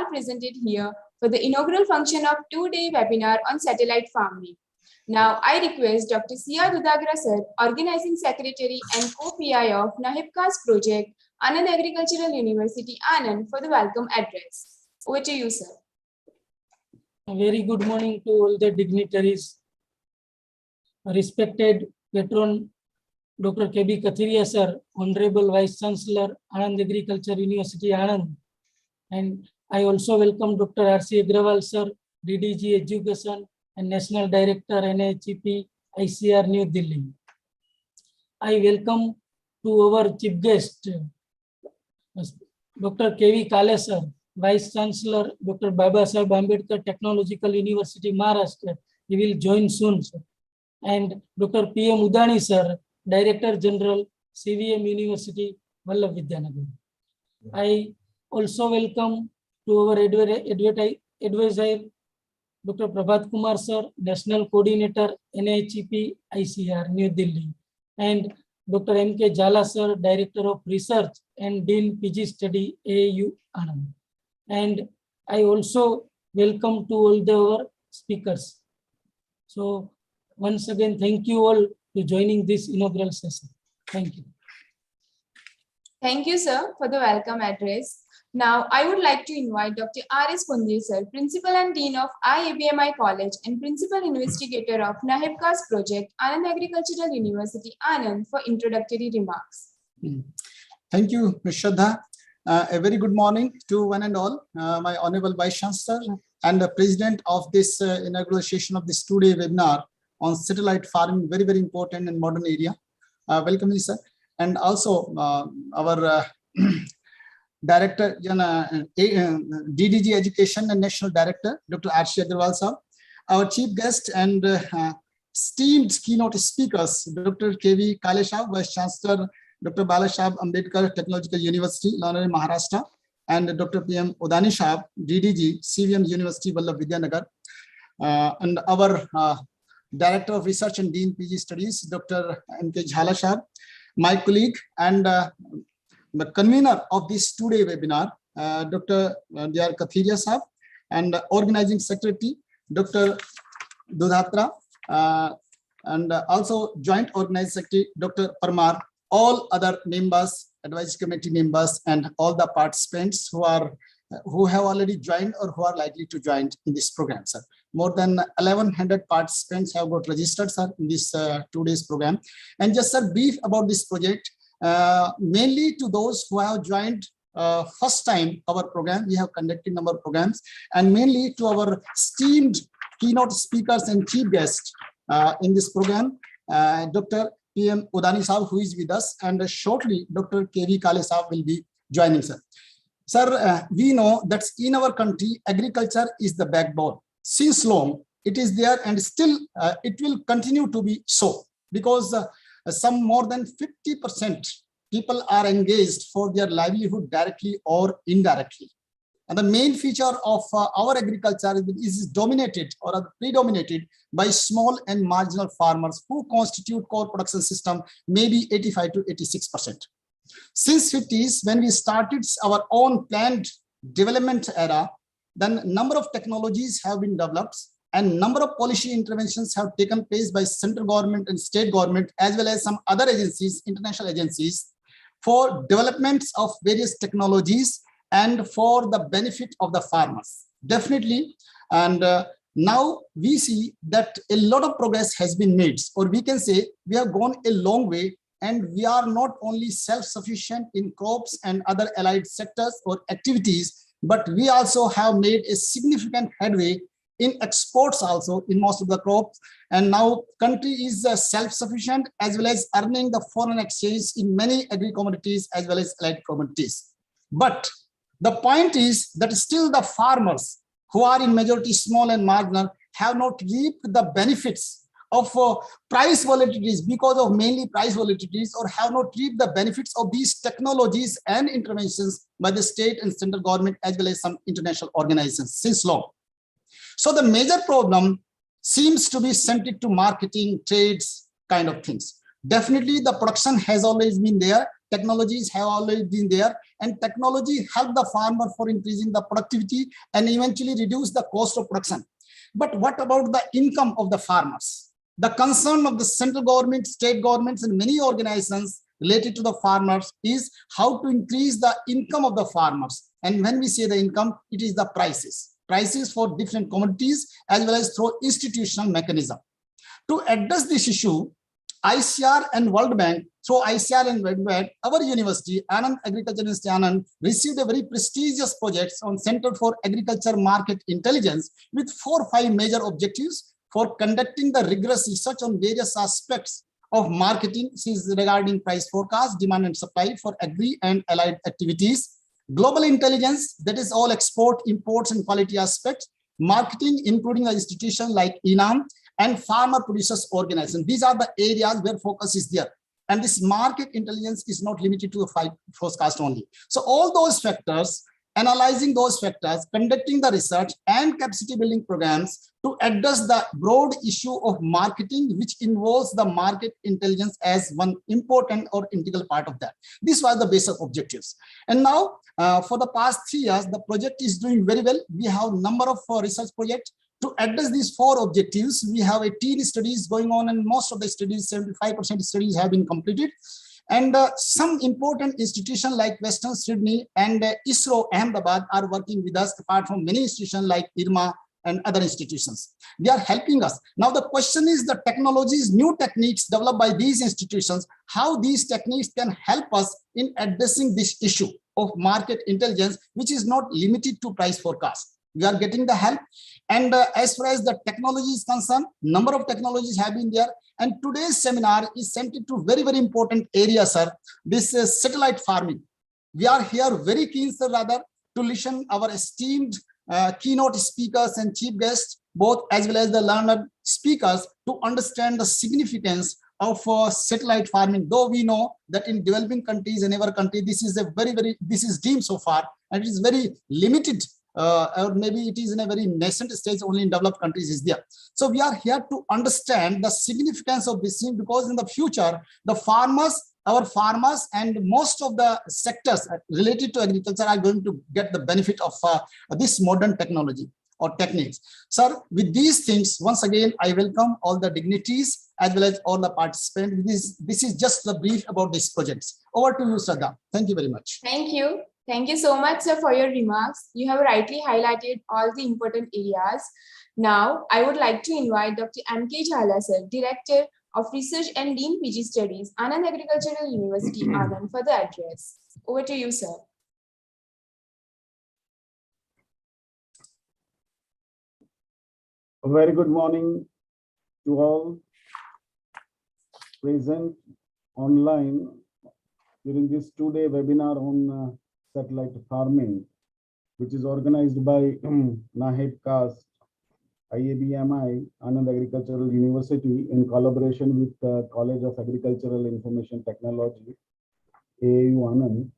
all presented here for the inaugural function of two-day webinar on satellite farming. Now, I request Dr. Sia Dudagra sir, Organizing Secretary and Co-PI of NAHIPCA's project, Anand Agricultural University, Anand, for the welcome address. Over to you, sir. A very good morning to all the dignitaries. Respected patron Dr. K.B. Kathiria sir, Honorable Vice Chancellor, Anand Agriculture University, Anand. And I also welcome Dr. R.C. Agrawal sir, DDG Education and National Director, NHEP, ICR, New Delhi. I welcome to our chief guest, Dr. K.V. Kale sir, Vice Chancellor, Dr. Babasaheb Ambedkar Technological University, Maharashtra. He will join soon, sir. And Dr. P.M. Udani sir, Director General, CVM University, Vallabh Vidyanagar. I also welcome to our advisor, Dr. Prabhat Kumar sir, National Coordinator, NHEP, ICR, New Delhi. And Dr. M.K. Jhala sir, Director of Research and Dean PG Study, AAU, Anand. And I also welcome to all our speakers. So once again, thank you all to joining this inaugural session. Thank you. Thank you, sir, for the welcome address. Now, I would like to invite Dr. R.S. Punje sir, Principal and Dean of IABMI College and Principal Investigator of NAHIPCA's project, Anand Agricultural University, Anand, for introductory remarks. Thank you, Ms. Shraddha. A very good morning to one and all. My Honorable Vice Chancellor and the President of this inaugural session of this two-day webinar on satellite farming, very, very important and modern area. Welcome, sir. And also our Director, DDG Education and National Director, Dr. R.C. Agrawal sir. Our chief guest and esteemed keynote speakers, Dr. K.V. Kale sir, Vice Chancellor, Dr. Babasaheb Ambedkar Technological University, Lanari, Maharashtra, and Dr. P.M. Udani sir, DDG, CVM University, Vallabh Vidyanagar, and our Director of Research and Dean PG Studies, Dr. M.K. Jhala sir, my colleague and the convener of this two-day webinar, Dr. D.R. Kathiria sir, and Organizing Secretary, Dr. Dudatra, and also Joint Organizing Secretary, Dr. Parmar, all other members, advisory committee members, and all the participants who have already joined or who are likely to join in this program, sir. More than 1,100 participants have got registered, sir, in this 2 days program. And just a brief about this project, mainly to those who have joined first time our program. We have conducted number of programs, and mainly to our esteemed keynote speakers and chief guests in this program, Dr. P.M. Udani sir, who is with us, and shortly Dr. K.V. Kale sir will be joining, sir. Sir, we know that in our country, agriculture is the backbone. Since long, it is there, and still it will continue to be so, because some more than 50% people are engaged for their livelihood directly or indirectly. And the main feature of our agriculture is dominated or predominated by small and marginal farmers who constitute core production system, maybe 85 to 86%. Since 50s, when we started our own planned development era, then number of technologies have been developed and number of policy interventions have taken place by central government and state government, as well as some other agencies, international agencies, for developments of various technologies and for the benefit of the farmers. Definitely. And now we see that a lot of progress has been made, or we can say we have gone a long way, and we are not only self-sufficient in crops and other allied sectors or activities, but we also have made a significant headway in exports also in most of the crops. And now country is self-sufficient as well as earning the foreign exchange in many agri-commodities as well as allied commodities. But the point is that still the farmers who are in majority small and marginal have not reaped the benefits of price volatilities, because of mainly price volatilities, or have not reaped the benefits of these technologies and interventions by the state and central government as well as some international organizations since long. So the major problem seems to be centered to marketing, trades, kind of things. Definitely the production has always been there, technologies have already been there, and technology help the farmer for increasing the productivity and eventually reduce the cost of production. But what about the income of the farmers? The concern of the central government, state governments, and many organizations related to the farmers is how to increase the income of the farmers. And when we say the income, it is the prices for different commodities as well as through institutional mechanism. To address this issue, ICR and World Bank, through ICR and World Bank, our university, Anand Agriculture University Anand, received a very prestigious project on Center for Agriculture Market Intelligence with 4 or 5 major objectives for conducting the rigorous research on various aspects of marketing regarding price forecast, demand and supply for agri and allied activities, global intelligence, that is all export, imports and quality aspects, marketing, including the institution like INAM, and farmer producers organization. These are the areas where focus is there. And this market intelligence is not limited to the 5 forecast only. So all those factors, analyzing those factors, conducting the research and capacity building programs to address the broad issue of marketing, which involves the market intelligence as one important or integral part of that. This was the basic objectives. And now for the past 3 years, the project is doing very well. We have a number of research projects. To address these 4 objectives, we have 18 studies going on, and most of the studies, 75% studies have been completed. And some important institutions like Western Sydney and ISRO Ahmedabad are working with us, apart from many institutions like IRMA and other institutions. They are helping us. Now the question is the technologies, new techniques developed by these institutions, how these techniques can help us in addressing this issue of market intelligence, which is not limited to price forecast. We are getting the help. And as far as the technology is concerned, number of technologies have been there. And today's seminar is centered to very, very important area, sir. This is satellite farming. We are here very keen, sir, rather, to listen our esteemed keynote speakers and chief guests, both as well as the learned speakers, to understand the significance of satellite farming. Though we know that in developing countries, in our country, this is this is deemed so far, and it is very limited. Or maybe it is in a very nascent stage, only in developed countries is there. So we are here to understand the significance of this thing, because in the future, the farmers, our farmers and most of the sectors related to agriculture are going to get the benefit of this modern technology or techniques. Sir, with these things, once again, I welcome all the dignitaries as well as all the participants. This is just the brief about these projects. Over to you, Shraddha. Thank you very much. Thank you. Thank you so much, sir, for your remarks. You have rightly highlighted all the important areas. Now, I would like to invite Dr. M.K. Jhala, sir, Director of Research and Lean PG Studies, Anand Agricultural University, Anand, for the address. Over to you, sir. A very good morning to all present online during this 2-day webinar on satellite farming, which is organized by Nahib Cast, IABMI, Anand Agricultural University, in collaboration with College of Agricultural Information Technology, AAU Anand.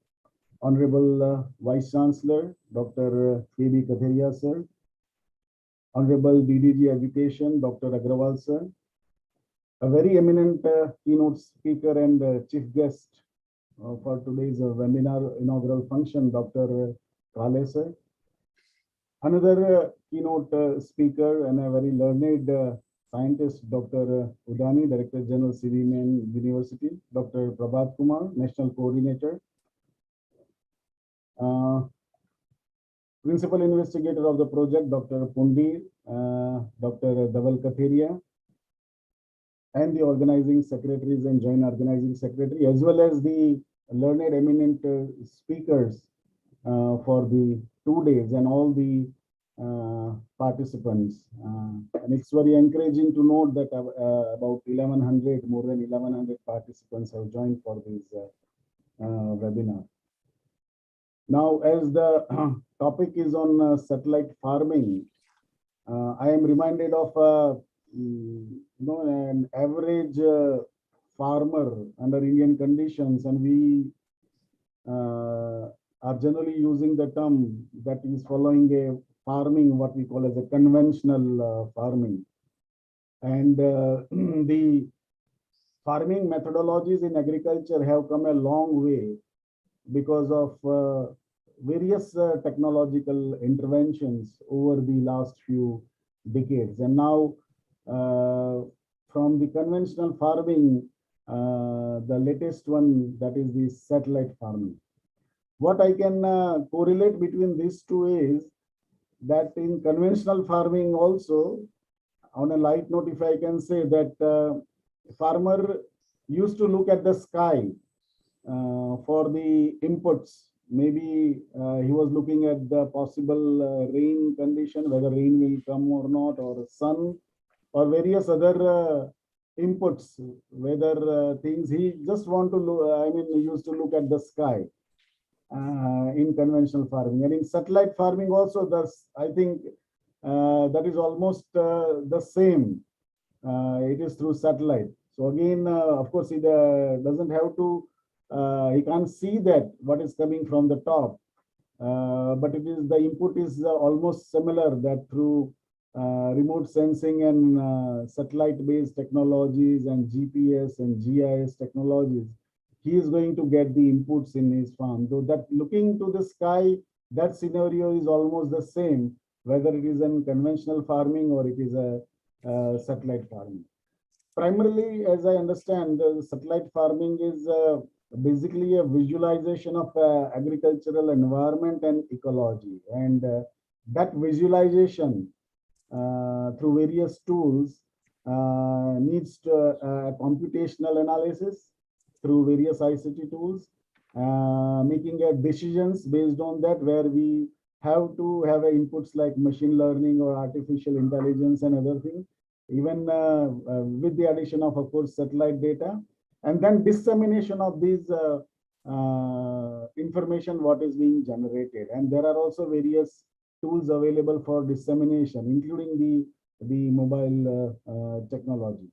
Honorable Vice Chancellor, Dr. K.B. Katheria, sir. Honorable DDG Education, Dr. Agrawal, sir. A very eminent keynote speaker and chief guest for today's webinar inaugural function, Dr. Kale, sir. Another keynote speaker and a very learned scientist, Dr. Udani, Director General CVMN University, Dr. Prabhat Kumar, National Coordinator, Principal Investigator of the project, Dr. Pundir, Dr. Dhaval Katheria, and the organizing secretaries and joint organizing secretary, as well as the learned eminent speakers for the 2 days and all the participants. And it's very encouraging to note that about 1,100, more than 1,100 participants have joined for this webinar. Now, as the topic is on satellite farming, I am reminded of an average farmer under Indian conditions, and we are generally using the term that is following a farming, what we call as a conventional farming. And the farming methodologies in agriculture have come a long way because of various technological interventions over the last few decades. And now from the conventional farming, the latest one, that is the satellite farming. What I can correlate between these two is that in conventional farming also, on a light note, if I can say that farmer used to look at the sky for the inputs. Maybe he was looking at the possible rain condition, whether rain will come or not, or sun, or various other inputs, whether things he just want to look, he used to look at the sky in conventional farming. And in satellite farming also, thus I think that is almost the same. It is through satellite. So again, of course, it doesn't have to, he can't see that what is coming from the top, but it is the input is almost similar, that through remote sensing and satellite-based technologies and GPS and GIS technologies, he is going to get the inputs in his farm. Though that looking to the sky, that scenario is almost the same, whether it is in conventional farming or it is a satellite farming. Primarily, as I understand, satellite farming is basically a visualization of agricultural environment and ecology. And that visualization through various tools needs to, computational analysis through various ICT tools, making decisions based on that, where we have to have inputs like machine learning or artificial intelligence and other things, even with the addition of course, satellite data, and then dissemination of these information, what is being generated. And there are also various tools available for dissemination, including the mobile technology.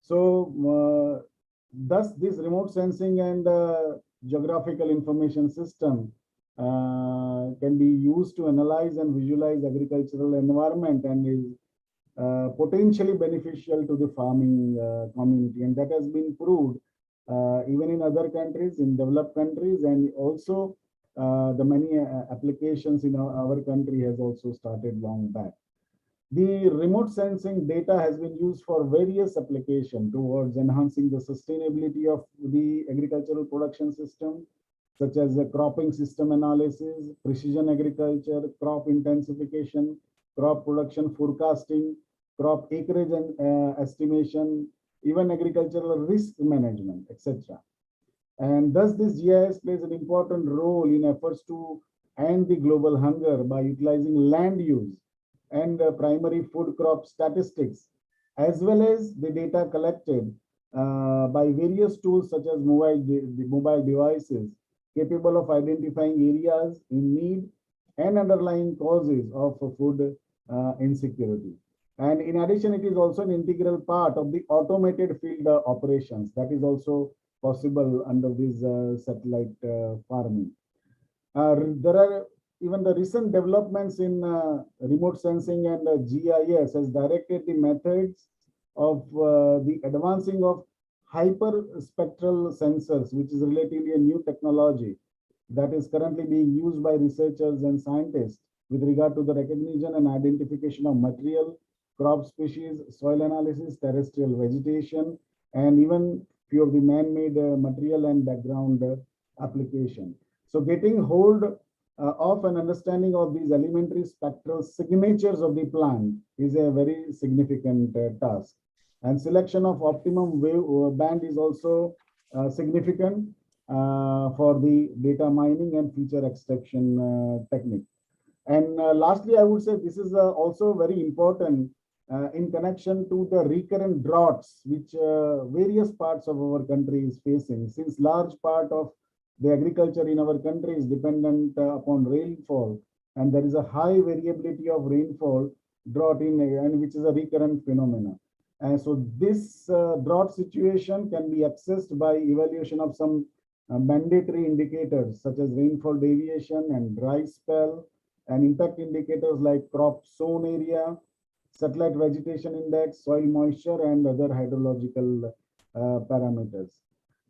So thus this remote sensing and geographical information system can be used to analyze and visualize agricultural environment, and is potentially beneficial to the farming community. And that has been proved even in other countries, in developed countries, and also the many applications in our country has also started long back. The remote sensing data has been used for various applications towards enhancing the sustainability of the agricultural production system, such as the cropping system analysis, precision agriculture, crop intensification, crop production forecasting, crop acreage and estimation, even agricultural risk management, etc. And thus this GIS plays an important role in efforts to end the global hunger by utilizing land use and primary food crop statistics, as well as the data collected by various tools such as mobile devices capable of identifying areas in need and underlying causes of food insecurity. And in addition, it is also an integral part of the automated field operations that is also possible under this satellite farming. There are even the recent developments in remote sensing and GIS has directed the methods of the advancing of hyperspectral sensors, which is relatively a new technology that is currently being used by researchers and scientists with regard to the recognition and identification of material, crop species, soil analysis, terrestrial vegetation, and even few of the man-made material and background application. So getting hold of an understanding of these elementary spectral signatures of the plant is a very significant task. And selection of optimum wave band is also significant for the data mining and feature extraction technique. And lastly, I would say this is also very important in connection to the recurrent droughts which various parts of our country is facing, since large part of the agriculture in our country is dependent upon rainfall, and there is a high variability of rainfall drought and which is a recurrent phenomena. And so this drought situation can be accessed by evaluation of some mandatory indicators such as rainfall deviation and dry spell, and impact indicators like crop sown area, satellite vegetation index, soil moisture, and other hydrological parameters.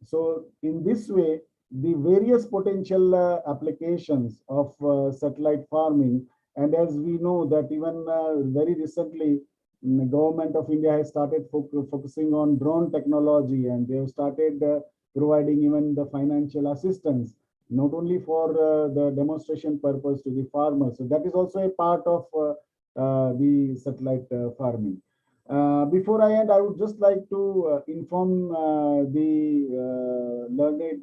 So in this way, the various potential applications of satellite farming, and as we know that even very recently, the government of India has started focusing on drone technology, and they have started providing even the financial assistance, not only for the demonstration purpose to the farmers. So that is also a part of the satellite farming. Before I end, I would just like to inform the learned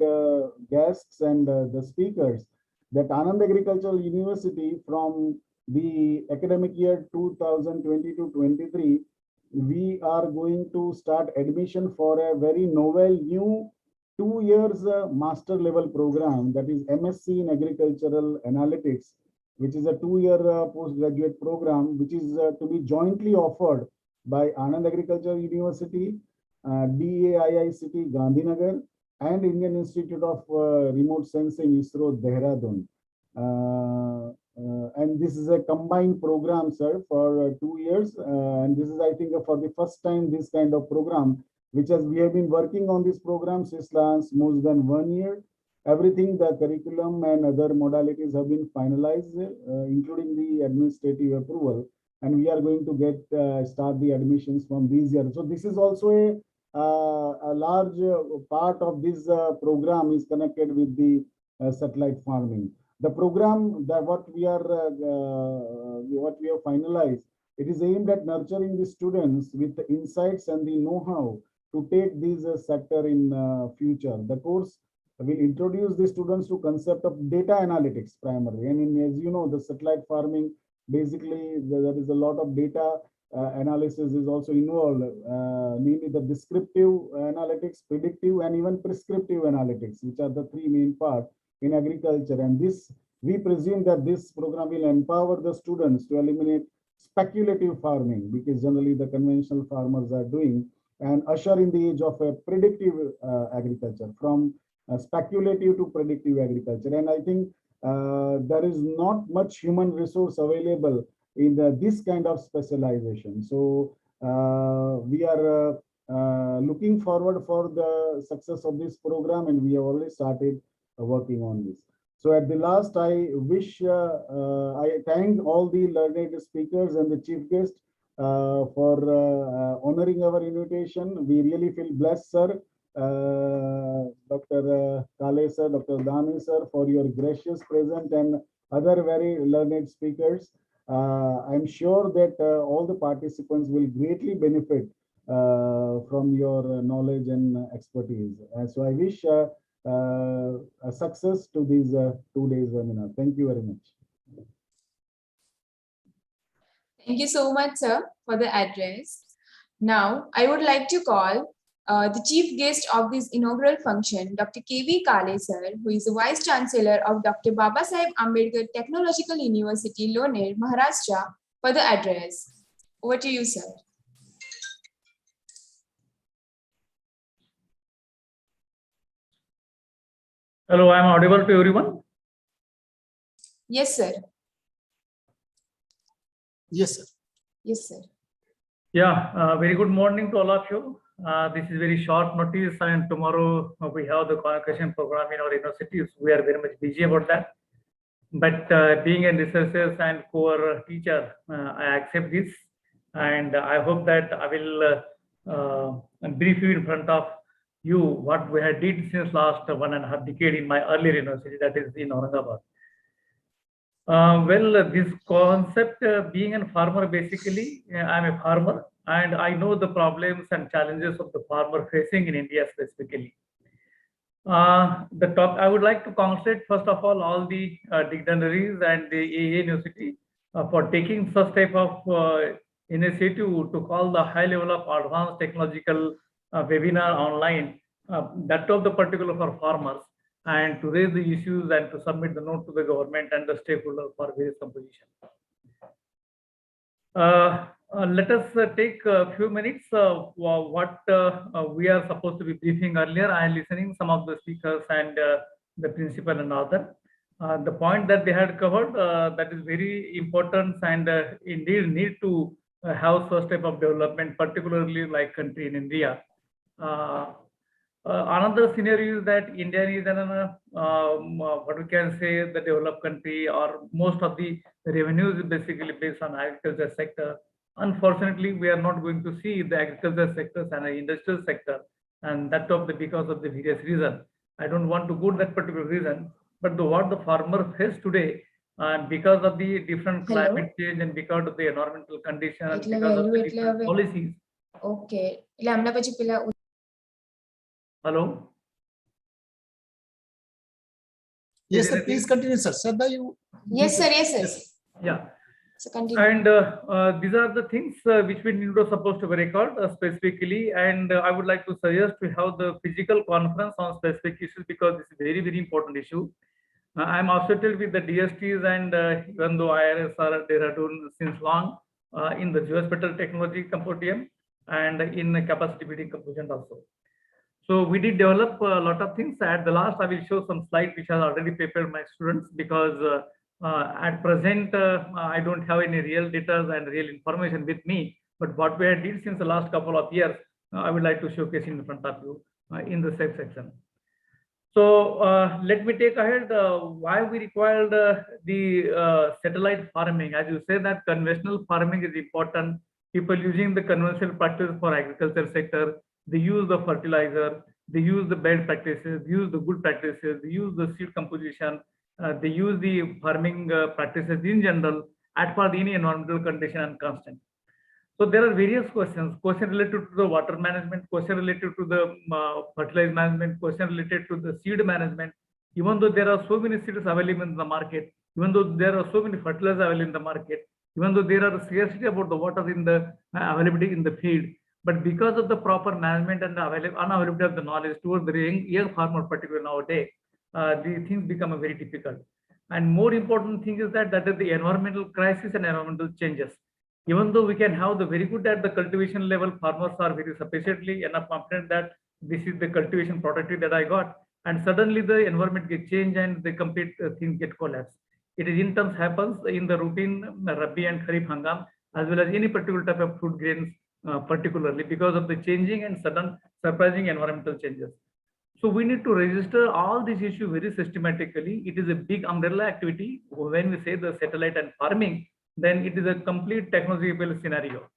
guests and the speakers that Anand Agricultural University, from the academic year 2020-23, we are going to start admission for a very novel new 2 years master level program, that is MSc in Agricultural Analytics, which is a 2-year postgraduate program, which is to be jointly offered by Anand Agricultural University, DAIICT Gandhinagar, and Indian Institute of Remote Sensing, ISRO, Dehradun. And this is a combined program, sir, for 2 years. And this is, I think, for the first time, this kind of program, we have been working on this program since last more than 1 year. Everything, the curriculum and other modalities have been finalized, including the administrative approval. And we are going to get start the admissions from these years. So this is also a large part of this program is connected with the satellite farming. The program that what we have finalized, it is aimed at nurturing the students with the insights and the know-how to take this sector in future. The course will introduce the students to concept of data analytics primarily, and as you know, the satellite farming, basically there is a lot of data analysis is also involved, mainly the descriptive analytics, predictive, and even prescriptive analytics, which are the 3 main parts in agriculture. And this, we presume that this program will empower the students to eliminate speculative farming, because generally the conventional farmers are doing, and usher in the age of a predictive agriculture, from speculative to predictive agriculture. And I think there is not much human resource available in this kind of specialization. So we are looking forward for the success of this program, and we have already started working on this. So at the last, I wish, I thank all the learned speakers and the chief guest for honoring our invitation. We really feel blessed, sir. Dr. Kale sir, Dr. Dani sir, for your gracious presence, and other very learned speakers. I'm sure that all the participants will greatly benefit from your knowledge and expertise. So I wish a success to this 2 days webinar. Thank you very much. Thank you so much, sir, for the address. Now, I would like to call the chief guest of this inaugural function, Dr. K.V. Kale, sir, who is the Vice Chancellor of Dr. Babasaheb Ambedkar Technological University, Loner, Maharashtra, for the address. Over to you, sir. Hello, I am audible to everyone? Yes, sir. Yes, sir. Yes, sir. Yeah, very good morning to all of you. This is very short notice, and tomorrow we have the convocation program in our universities. We are very much busy about that. But being a researcher and core teacher, I accept this, and I hope that I will brief you in front of you what we had did since last 1.5 decade in my earlier university, that is in Aurangabad. Well, this concept, being a farmer, basically, I'm a farmer, and I know the problems and challenges of the farmer facing in India specifically. I would like to congratulate first of all the dignitaries and the AA University for taking such type of initiative to call the high level of advanced technological webinar online, that of the particular for farmers, and to raise the issues and to submit the note to the government and the stakeholder for various composition. Let us take a few minutes what we are supposed to be briefing earlier. I am listening some of the speakers and the principal and other. The point that they had covered, that is very important, and indeed need to have such type of development, particularly like country in India. Another scenario is that India is what we can say the developed country, or most of the revenues is basically based on agriculture sector. Unfortunately, we are not going to see the agriculture sectors and the industrial sector, and that because of the various reasons. I don't want to go to that particular reason, but what the farmer face today, and because of the different climate change and because of the environmental conditions, because of the different policies. Okay. એટલે આમના પછી પેલા Hello. Yes, sir. Please continue, sir. Shraddha, you. Yes, sir. Yes, sir. Yeah. So continue. And these are the things which we need to supposed to record specifically. And I would like to suggest to have the physical conference on specific issues, because this is a very, very important issue. I'm associated with the DSTs, and even though IRS are Dehradun since long in the geospatial technology compendium and in the capacity building component also. So we did develop a lot of things. At the last, I will show some slides which are already prepared my students, because at present I don't have any real data and real information with me. But what we had did since the last couple of years, I would like to showcase in front of you in the same section. So let me take ahead why we required the satellite farming. As you say that conventional farming is important. People using the conventional practice for agriculture sector, they use the fertilizer, they use the bed practices, they use the good practices, they use the seed composition, they use the farming practices in general at for any environmental condition and constant. So there are various questions related to the water management, question related to the fertilizer management, question related to the seed management. Even though there are so many seeds available in the market, even though there are so many fertilizers available in the market, even though there are scarcity about the water in the availability in the field, but because of the proper management and the unavailability of the knowledge towards the young farmer, particularly nowadays, these things become very difficult. And more important thing is that is the environmental crisis and environmental changes. Even though we can have the very good at the cultivation level, farmers are very sufficiently enough confident that this is the cultivation productivity that I got, and suddenly the environment gets changed and the complete things get collapsed. It is in terms happens in the routine Rabi and Kharif Hangam, as well as any particular type of fruit grains, particularly because of the changing and sudden surprising environmental changes. So we need to register all these issues very systematically. It is a big umbrella activity. When we say the satellite and farming, then it is a complete technological scenario.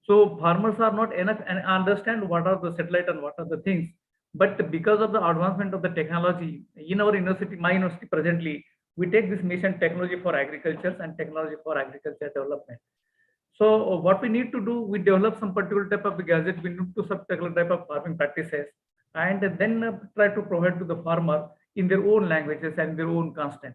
So farmers are not enough and understand what are the satellite and what are the things. But because of the advancement of the technology in our university, my university presently, we take this mission technology for agriculture and technology for agriculture development. So what we need to do, we develop some particular type of gadget, we need to some particular type of farming practices, and then try to provide to the farmer in their own languages and their own constant.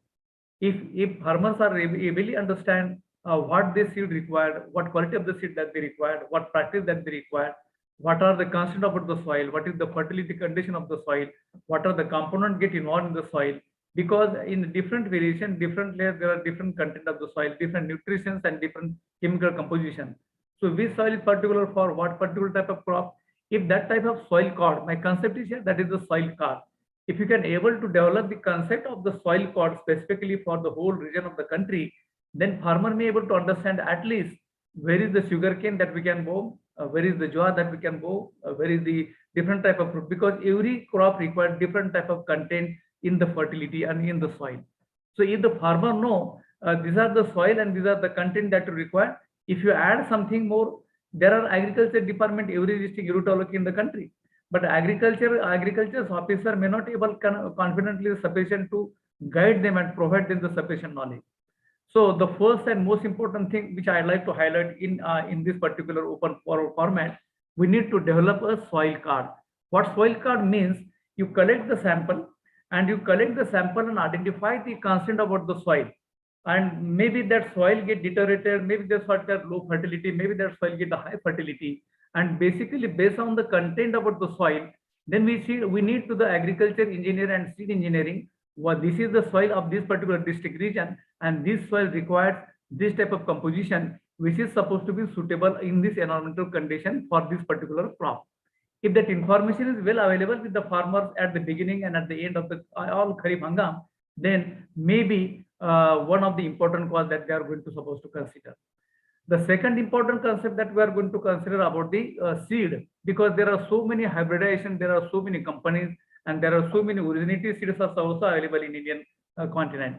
If farmers are really understand what they seed required, what quality of the seed that they required, what practice that they required, what are the constant about the soil, what is the fertility condition of the soil, what are the components get involved in the soil, because in different variation, different layers, there are different content of the soil, different nutrients and different chemical composition. So which soil is particular for what particular type of crop? If that type of soil card, my concept is here, that is the soil card. If you can able to develop the concept of the soil card specifically for the whole region of the country, then farmer may able to understand at least where is the sugarcane that we can grow, where is the jowar that we can grow, where is the different type of fruit, because every crop requires different type of content in the fertility and in the soil. So if the farmer know these are the soil and these are the content that you require, if you add something more, there are agriculture department every district taluk in the country, but agriculture officer may not able confidently sufficient to guide them and provide them the sufficient knowledge. So the first and most important thing which I like to highlight in this particular open format, we need to develop a soil card. What soil card means, you collect the sample and identify the constant about the soil. And maybe that soil get deteriorated, maybe that soil get low fertility, maybe that soil get a high fertility. And basically based on the content about the soil, then we need to the agriculture engineer and seed engineering, what this is the soil of this particular district region, and this soil requires this type of composition, which is supposed to be suitable in this environmental condition for this particular crop. If that information is well available with the farmers at the beginning and at the end of the all Kharif Hangam, then maybe one of the important cause that they are going to supposed to consider. The second important concept that we are going to consider about the seed, because there are so many hybridization, there are so many companies, and there are so many originative seeds are also available in Indian continent.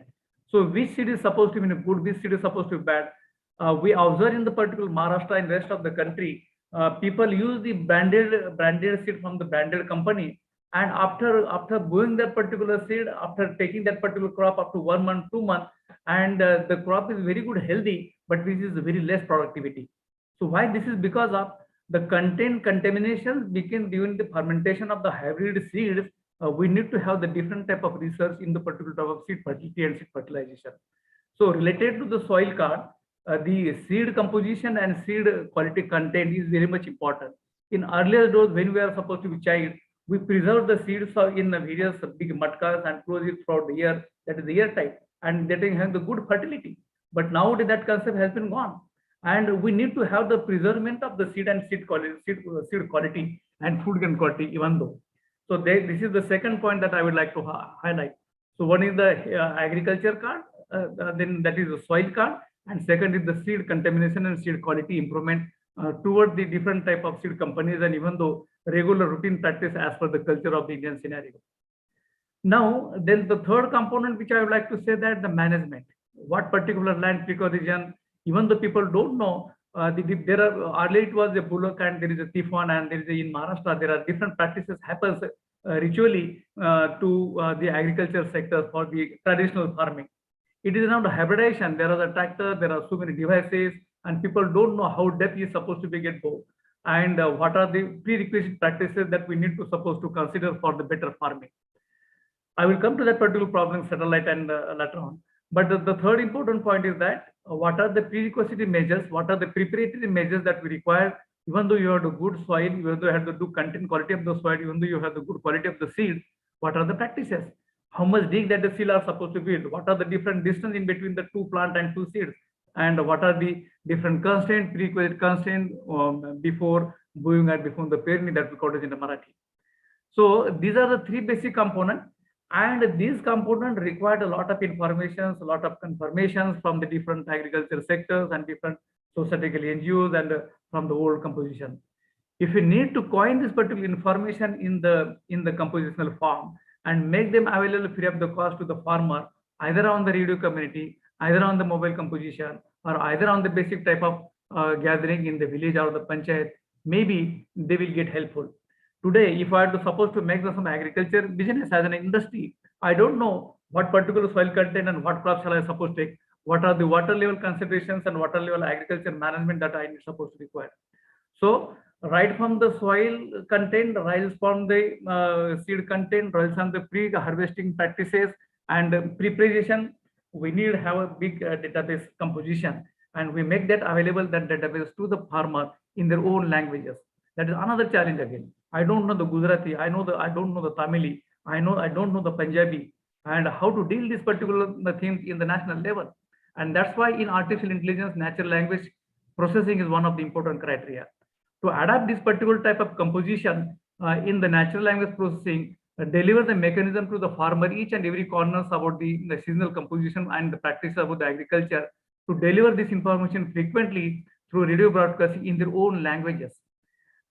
So which seed is supposed to be good, which seed is supposed to be bad? We observe in the particular Maharashtra and rest of the country, people use the branded seed from the branded company, and after growing that particular seed, after taking that particular crop after 1 month, 2 months, and the crop is very good, healthy, but which is very less productivity. So why this is? Because of the contaminations begin during the fermentation of the hybrid seeds. We need to have the different type of research in the particular type of seed fertility and seed fertilization. So related to the soil card, the seed composition and seed quality content is very much important. In earlier days, when we are supposed to be child, we preserve the seeds in the various big matkas and close it throughout the year. That is the year type, and that have the good fertility. But nowadays that concept has been gone, and we need to have the preservation of the seed and seed quality and food and quality even though. So this is the second point that I would like to highlight. So one is the agriculture card, then that is the soil card, and second is the seed contamination and seed quality improvement toward the different type of seed companies, and even though regular routine practice as per the culture of the Indian scenario. Now, then the third component which I would like to say that the management, what particular land precondition, even though people don't know, there are earlier it was a bullock and there is a Tifon, and there is in Maharashtra there are different practices happens ritually to the agriculture sector for the traditional farming. It is now the hybridization. There are the tractor, there are so many devices, and people don't know how depth is supposed to be get go, and what are the prerequisite practices that we need to supposed to consider for the better farming. I will come to that particular problem satellite and later on. But the third important point is that what are the prerequisite measures, what are the preparatory measures that we require, even though you have the good soil, even though you have the good content quality of the soil, even though you have the good quality of the seed, what are the practices? How much dig that the seed are supposed to build? What are the different distance in between the two plant and two seeds? And what are the different constraints, prerequisite constraints before bowing and before the pairing that we call it in the Marathi. So these are the three basic components. And these components required a lot of information, a lot of confirmations from the different agriculture sectors and different societal NGOs and from the old composition. If you need to coin this particular information in the compositional form and make them available free of the cost to the farmer, either on the radio community, either on the mobile composition, or either on the basic type of gathering in the village or the panchayat, maybe they will get helpful. Today, if I are to suppose to make some agriculture business as an industry, I don't know what particular soil content and what crops shall I suppose to take, what are the water level considerations and water level agriculture management that I am supposed to require. So right from the soil content, right from the seed content, right from the pre-harvesting practices and preparation, we need to have a big database composition, and we make that available, that database to the farmer in their own languages. That is another challenge again. I don't know the Gujarati, I don't know the Tamili, I don't know the Punjabi, and how to deal this particular things in the national level. And that's why in artificial intelligence, natural language processing is one of the important criteria. To adapt this particular type of composition in the natural language processing, deliver the mechanism to the farmer, each and every corners about the seasonal composition and the practice about the agriculture, to deliver this information frequently through radio broadcasting in their own languages.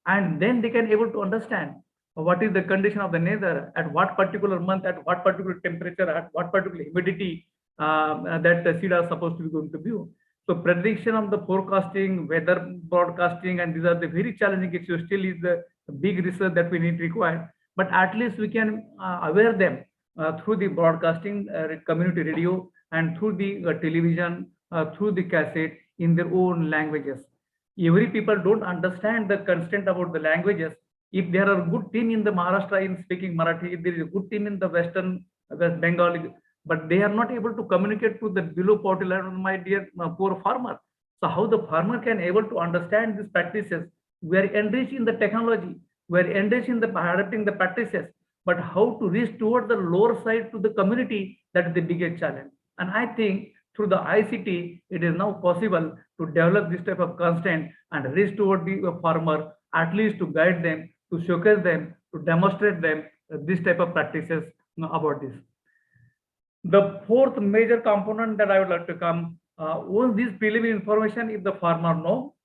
And then they can able to understand what is the condition of the nether, at what particular month, at what particular temperature, at what particular humidity that the seed are supposed to be going to be. So prediction of the forecasting, weather broadcasting, and these are the very challenging issues. Still is the big research that we need required. But at least we can aware them through the broadcasting, community radio, and through the television, through the cassette in their own languages. Every people don't understand the constraint about the languages. If there are a good team in the Maharashtra in speaking Marathi, if there is a good team in the West Bengal, but they are not able to communicate to the below poverty line, my dear poor farmer. So how the farmer can able to understand these practices? We are enriched in the technology, we are enriched in the adapting the practices, but how to reach toward the lower side to the community, that is the biggest challenge. And I think through the ICT, it is now possible to develop this type of constraint and reach toward the farmer, at least to guide them, to showcase them, to demonstrate them this type of practices about this. The fourth major component that I would like to come Once this preliminary information, if the farmer know,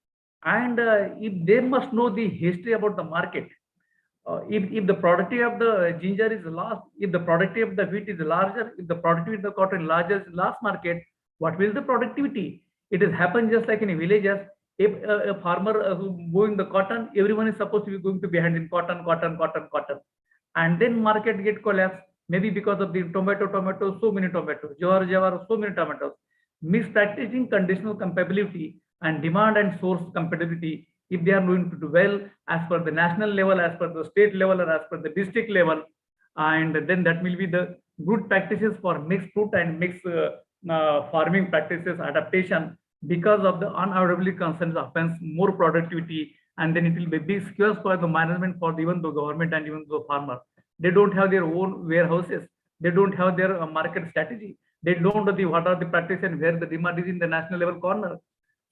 and if they must know the history about the market. If the productivity of the ginger is lost, if the productivity of the wheat is larger, if the productivity of the cotton larger last market, what will the productivity? It has happened just like in villages. If a farmer going the cotton, everyone is supposed to be going to behind in cotton, and then market get collapsed. Maybe because of the tomato, so many tomatoes, jawar, so many tomatoes. Mispracticing conditional compatibility and demand and source compatibility, if they are going to do well as per the national level, as per the state level, or as per the district level, and then that will be the good practices for mixed fruit and mixed farming practices adaptation. Because of the unavoidably concerns happens more productivity, and then it will be big skills for the management, for even the government and even the farmer. They don't have their own warehouses, they don't have their market strategy, they don't know what are the practices and where the demand is in the national level corner.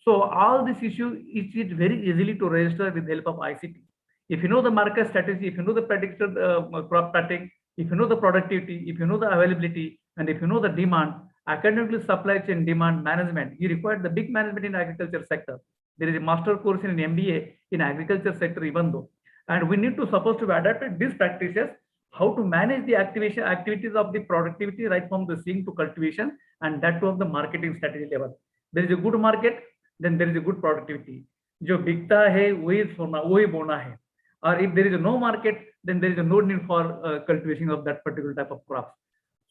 So all this issue is very easily to register with the help of ICT. If you know the market strategy, if you know the predicted crop pattern, if you know the productivity, if you know the availability, and if you know the demand, academically supply chain demand management, you require the big management in agriculture sector. There is a master course in an MBA in agriculture sector even though. And we need to supposed to adapt these practices, how to manage the activities of the productivity right from the seeing to cultivation, and that to of the marketing strategy level. There is a good market, then there is a good productivity. जो बिकता है वही सोना वही बोना है. Or if there is no market, then there is no need for cultivation of that particular type of crops.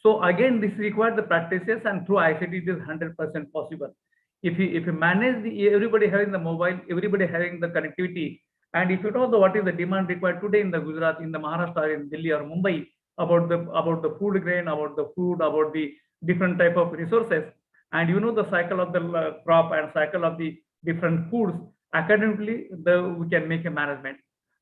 So again, this requires the practices, and through ICT it is 100% possible. If you manage everybody having the mobile, everybody having the connectivity, and if you know what is the demand required today in the Gujarat, in the Maharashtra, in Delhi or Mumbai, about the food grain, about the food, about the different type of resources, and you know the cycle of the crop and cycle of the different foods, academically we can make a management.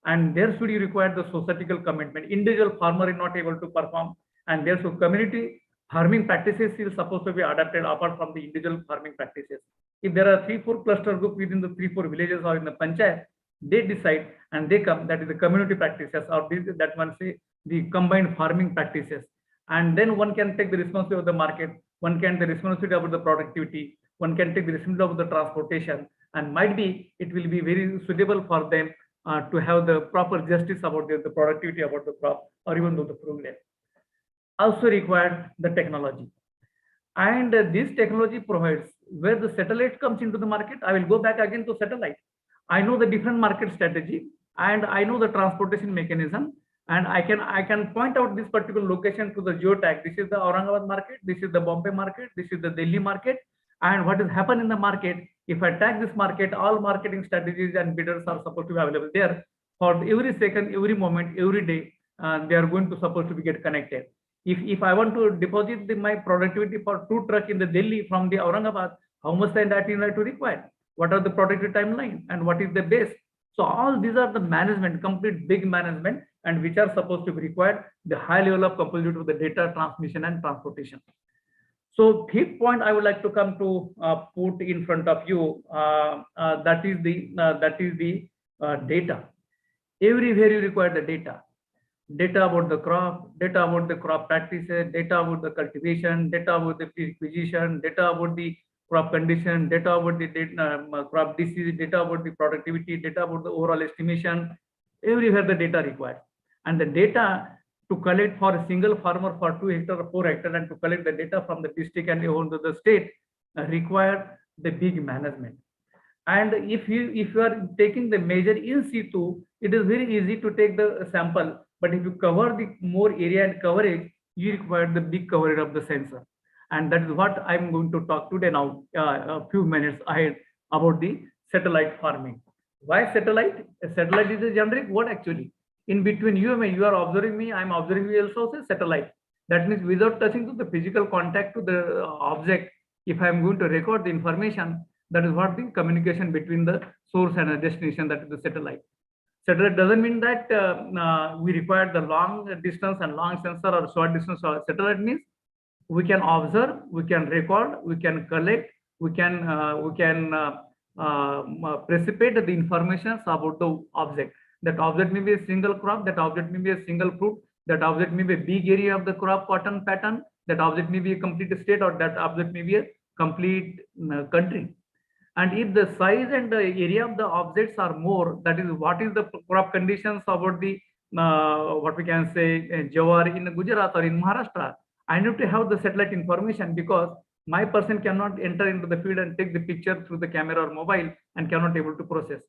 And there should you require the societal commitment. Individual farmer is not able to perform, and there should community farming practices is supposed to be adapted apart from the individual farming practices. If there are 3-4 cluster group within the 3-4 villages or in the panchayat, they decide and they come, that is the community practices, or that one say the combined farming practices. And then one can take the responsibility of the market, one can take the responsibility about the productivity, one can take the responsibility of the transportation, and might be it will be very suitable for them to have the proper justice about the productivity about the crop or even though the program. Also required the technology. And this technology provides where the satellite comes into the market. I will go back again to satellite. I know the different market strategy and I know the transportation mechanism, and I can point out this particular location to the geotag. This is the Aurangabad market, this is the Bombay market, this is the Delhi market, and what has happened in the market. If I tag this market, all marketing strategies and bidders are supposed to be available there for every second, every moment, every day. They are going to supposed to be get connected. If I want to deposit my productivity for 2 truck in the Delhi from the Aurangabad, how much time that is to require? What are the productivity timeline and what is the base? So all these are the management, complete big management, and which are supposed to be required the high level of compatibility with the data transmission and transportation. So fifth point I would like to come to put in front of you, that is the data. Everywhere you require the data. Data about the crop, data about the crop practices, data about the cultivation, data about the acquisition, data about the crop condition, data about the crop disease, data about the productivity, data about the overall estimation. Everywhere the data required. And the data to collect for a single farmer for 2 hectares or 4 hectares, and to collect the data from the district and even to the state require the big management. And if you are taking the measure in situ, it is very easy to take the sample. But if you cover the more area and coverage, you require the big coverage of the sensor. And that is what I'm going to talk today now, a few minutes ahead, about the satellite farming. Why satellite? A satellite is a generic word actually. In between you and me, you are observing me, I'm observing you also, say satellite. That means without touching to the physical contact to the object, if I'm going to record the information, that is what the communication between the source and the destination, that is the satellite. Satellite doesn't mean that we require the long distance and long sensor or short distance. Satellite means we can observe, we can record, we can collect, we can precipitate the information about the object. That object may be a single crop, that object may be a single fruit, that object may be a big area of the crop cotton pattern, that object may be a complete state, or that object may be a complete country. And if the size and the area of the objects are more, that is what is the crop conditions about the what we can say Jawar in Gujarat or in Maharashtra, I need to have the satellite information, because my person cannot enter into the field and take the picture through the camera or mobile and cannot able to process.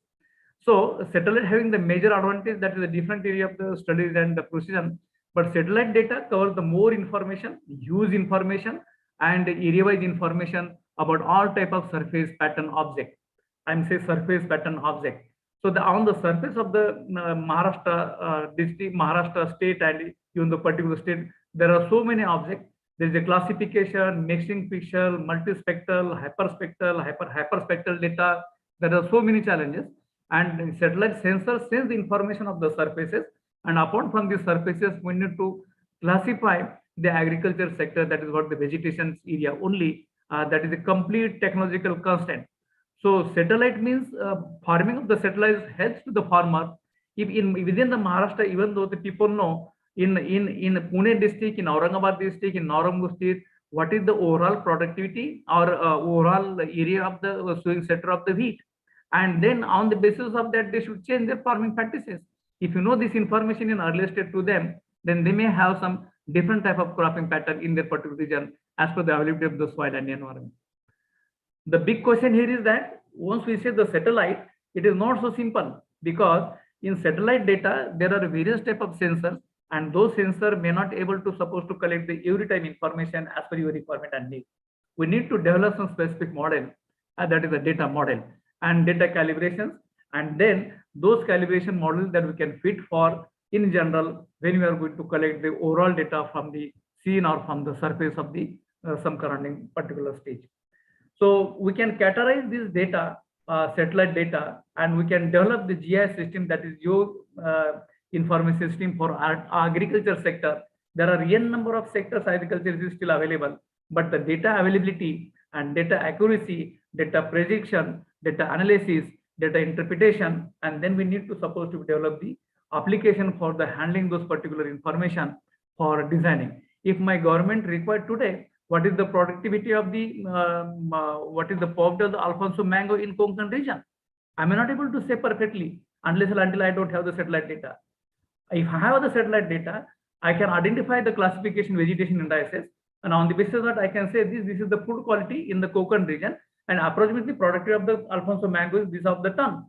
So satellite having the major advantage, that is a different area of the studies and the precision, but satellite data covers the more information, huge information and area-wise information about all type of surface pattern object. I'm saying surface pattern object. So on the surface of the Maharashtra district, Maharashtra state, and even the particular state, there are so many objects. There is a classification, mixing pixel, multispectral, hyperspectral data. There are so many challenges, and satellite sensors sense the information of the surfaces, and apart from these surfaces, we need to classify the agriculture sector, that is what the vegetation area only, that is a complete technological constant. So satellite means farming of the satellites helps to the farmer. If within the Maharashtra, even though the people know in Pune district, in Aurangabad district, in Naramur state, what is the overall productivity or overall area of the sowing sector of the wheat, and then on the basis of that they should change their farming practices. If you know this information in earlier state to them, then they may have some different type of cropping pattern in their particular region as per the availability of the soil and environment. The big question here is that once we say the satellite, it is not so simple, because in satellite data there are various type of sensors, and those sensors may not able to supposed to collect the every time information as per your requirement and need. We need to develop some specific model, that is a data model and data calibrations, and then those calibration models that we can fit for in general when we are going to collect the overall data from the scene or from the surface of the some surrounding particular stage. So we can categorize this data, satellite data, and we can develop the GIS system, that is your information system for our agriculture sector. There are n number of sectors agriculture is still available, but the data availability and data accuracy, data prediction, data analysis, data interpretation, and then we need to suppose to develop the application for the handling those particular information for designing. If my government required today, what is the productivity of the what is the poverty of the Alfonso mango in Konkan region? I may not able to say perfectly unless and until I don't have the satellite data. If I have the satellite data, I can identify the classification vegetation indices, and on the basis of that I can say this is the food quality in the Konkan region, and approximately productivity of the Alfonso mango is this of the ton.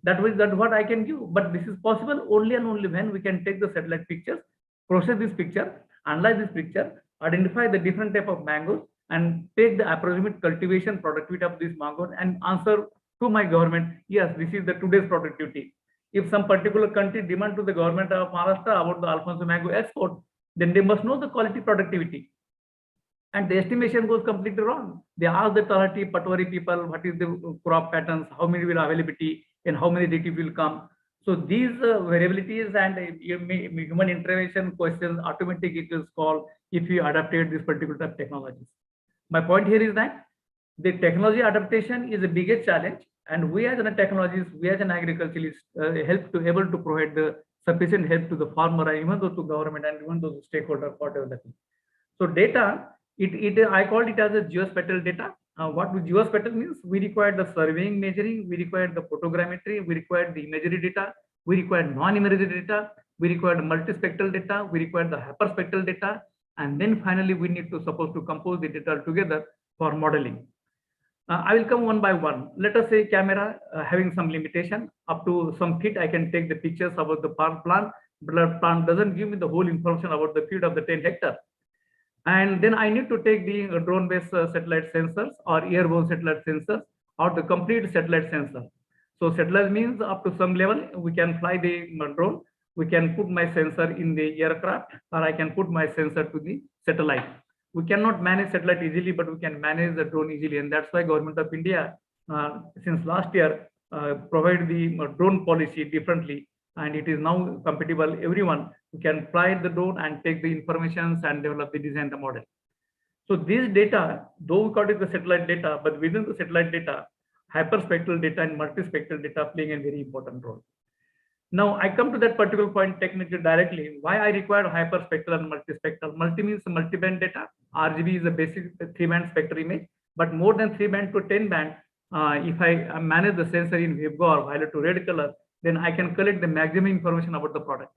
That's what I can give. But this is possible only and only when we can take the satellite pictures, process this picture, analyze this picture, identify the different type of mangoes, and take the approximate cultivation productivity of this mango and answer to my government, yes, this is the today's productivity. If some particular country demand to the government of Maharashtra about the Alfonso mango export, then they must know the quality productivity. And the estimation goes completely wrong. They ask the Tarati, Patwari people, what is the crop patterns, how many will availability, and how many native will come. So these variabilities and human intervention questions automatically it is solved if you adapted this particular type of technologies. My point here is that the technology adaptation is the biggest challenge, and we as an technologists, we as an agriculturalists help to able to provide the sufficient help to the farmer, and even though to government and even though the stakeholder for developing. So data, I called it as a geospatial data. What geospatial means? We require the surveying, measuring, we require the photogrammetry, we require the imagery data, we require non-imagery data, we require the multispectral data, we require the hyperspectral data, and then finally we need to suppose to compose the data together for modeling. I will come one by one. Let us say camera having some limitation, up to some feet I can take the pictures about the plant, but plant doesn't give me the whole information about the field of the 10 hectare. And then I need to take the drone-based satellite sensors or airborne satellite sensors or the complete satellite sensor. So satellite means up to some level, we can fly the drone, we can put my sensor in the aircraft, or I can put my sensor to the satellite. We cannot manage satellite easily, but we can manage the drone easily. And that's why Government of India, since last year, provide the drone policy differently. And it is now compatible, everyone who can fly the drone and take the information and develop the design, the model. So this data, though we call it the satellite data, but within the satellite data, hyperspectral data and multispectral data playing a very important role. Now I come to that particular point technically directly, why I require hyperspectral and multispectral. Multi means multi-band data. RGB is a basic 3-band spectral image. but more than 3 band to 10 band, if I manage the sensor in waveguide or violet to red color, then I can collect the maximum information about the product.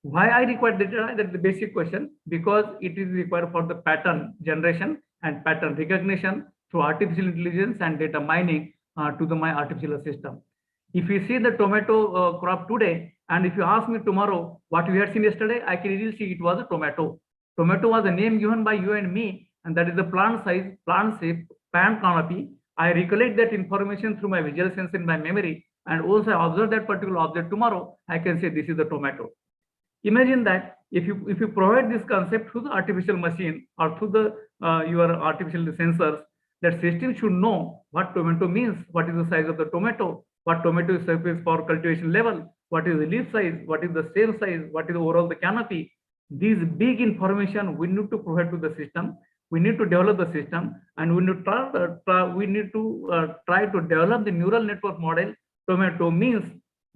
Why I require data? That's the basic question, because it is required for the pattern generation and pattern recognition through artificial intelligence and data mining to my artificial system. If you see the tomato crop today, and if you ask me tomorrow what we had seen yesterday, I can easily see it was a tomato. Tomato was a name given by you and me, and that is the plant size, plant shape, plant canopy. I recollect that information through my visual sense in my memory, and also I observe that particular object tomorrow, I can say this is the tomato. Imagine that if you provide this concept through the artificial machine or through the your artificial sensors, that system should know what tomato means, what is the size of the tomato, what tomato is surface for cultivation level, what is the leaf size, what is the stem size, what is overall the canopy. These big information we need to provide to the system. We need to develop the system, and we need to try to develop the neural network model. Tomato means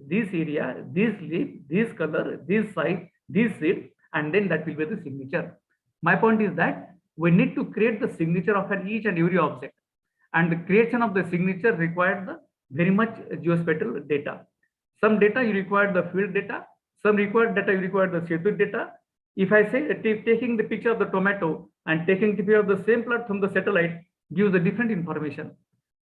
this area, this leaf, this color, this size, this seed, and then that will be the signature. My point is that we need to create the signature of each and every object, and the creation of the signature required the very much geospatial data. Some data you require the field data, some required data you require the Setu data. If I say taking the picture of the tomato and taking the picture of the same plot from the satellite gives a different information.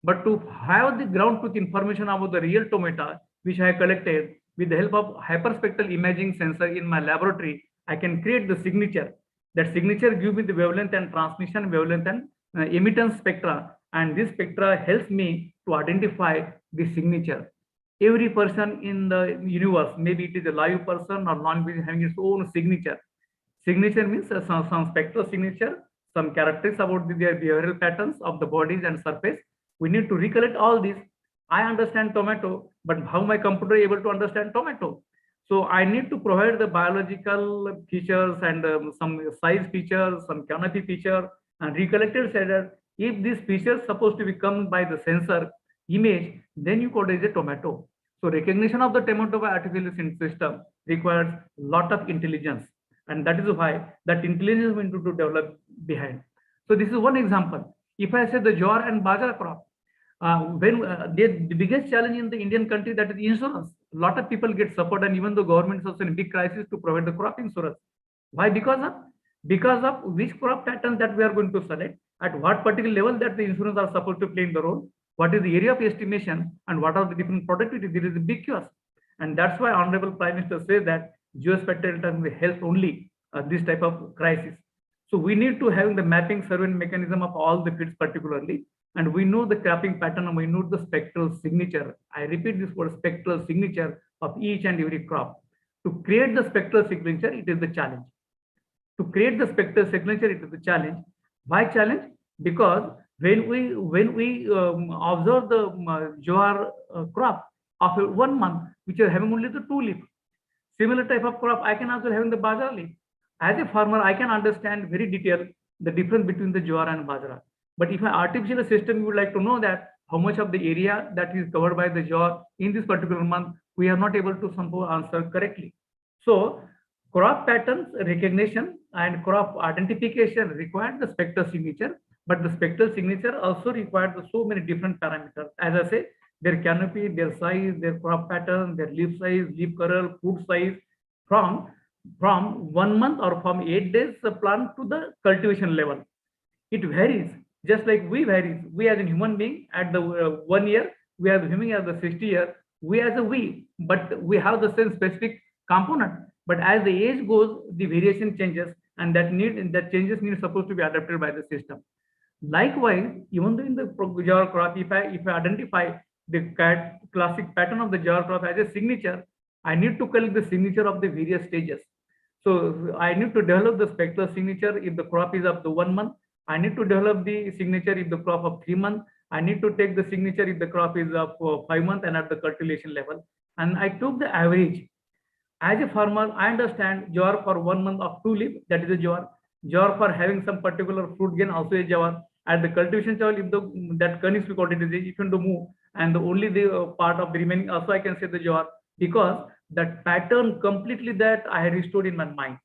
But to have the ground truth information about the real tomato, which I collected with the help of hyperspectral imaging sensor in my laboratory, I can create the signature. That signature gives me the wavelength and transmission wavelength and emittance spectra, and this spectra helps me to identify the signature. Every person in the universe, maybe it is a live person or non-living, having its own signature. Signature means some spectral signature, some characteristics about their behavioral patterns of the bodies and surface. We need to recollect all these. I understand tomato, but how my computer is able to understand tomato? So I need to provide the biological features and some size features, some canopy feature, and recollected said if these features supposed to be come by the sensor image, then you call it as a tomato. So recognition of the tomato by artificial system requires a lot of intelligence, and that is why that intelligence we need to develop behind. So this is one example. If I say the jowar and bajra crop, the biggest challenge in the Indian country, that is insurance. A lot of people get support, and even the government is also in a big crisis to provide the crop insurance. Why? Because of which crop patterns that we are going to select, at what particular level that the insurance are supposed to play in the role, what is the area of estimation, and what are the different productivity. There is a big chaos, and that's why Honorable Prime Minister says that geospatial data will help only this type of crisis. So we need to have the mapping survey mechanism of all the fields particularly, and we know the cropping pattern, and we know the spectral signature. I repeat this word, spectral signature of each and every crop. To create the spectral signature, it is the challenge. To create the spectral signature, it is the challenge. Why challenge? Because when we observe the jowar crop of 1 month, which are having only the 2 leaf, similar type of crop I can also having the bajra leaf. As a farmer, I can understand very detailed the difference between the jowar and bajra. But if an artificial system, you would like to know that how much of the area that is covered by the jowar in this particular month, we are not able to somehow answer correctly. So crop patterns recognition and crop identification require the spectral signature, but the spectral signature also requires so many different parameters. As I say, their canopy, their size, their crop pattern, their leaf size, leaf color, fruit size, from 1 month or from 8 days the plant to the cultivation level. It varies, just like we vary. We as a human being at the 1 year, we are human as the 60 year, we as a we, but we have the same specific component. But as the age goes, the variation changes, and that changes need supposed to be adapted by the system. Likewise, even though in the jowar crop, if I identify the classic pattern of the jowar crop as a signature, I need to collect the signature of the various stages. So I need to develop the spectral signature if the crop is up to 1 month. I need to develop the signature if the crop of 3 months. I need to take the signature if the crop is up for 5 months and at the cultivation level. And I took the average. As a farmer, I understand jowar for 1 month of 2 leaf, that is a jowar. Jowar for having some particular fruit gain, also a jowar. At the cultivation level, if that kernels we call it is even to move, and only the part of the remaining also I can say the jowar, because that pattern completely that I had restored in my mind.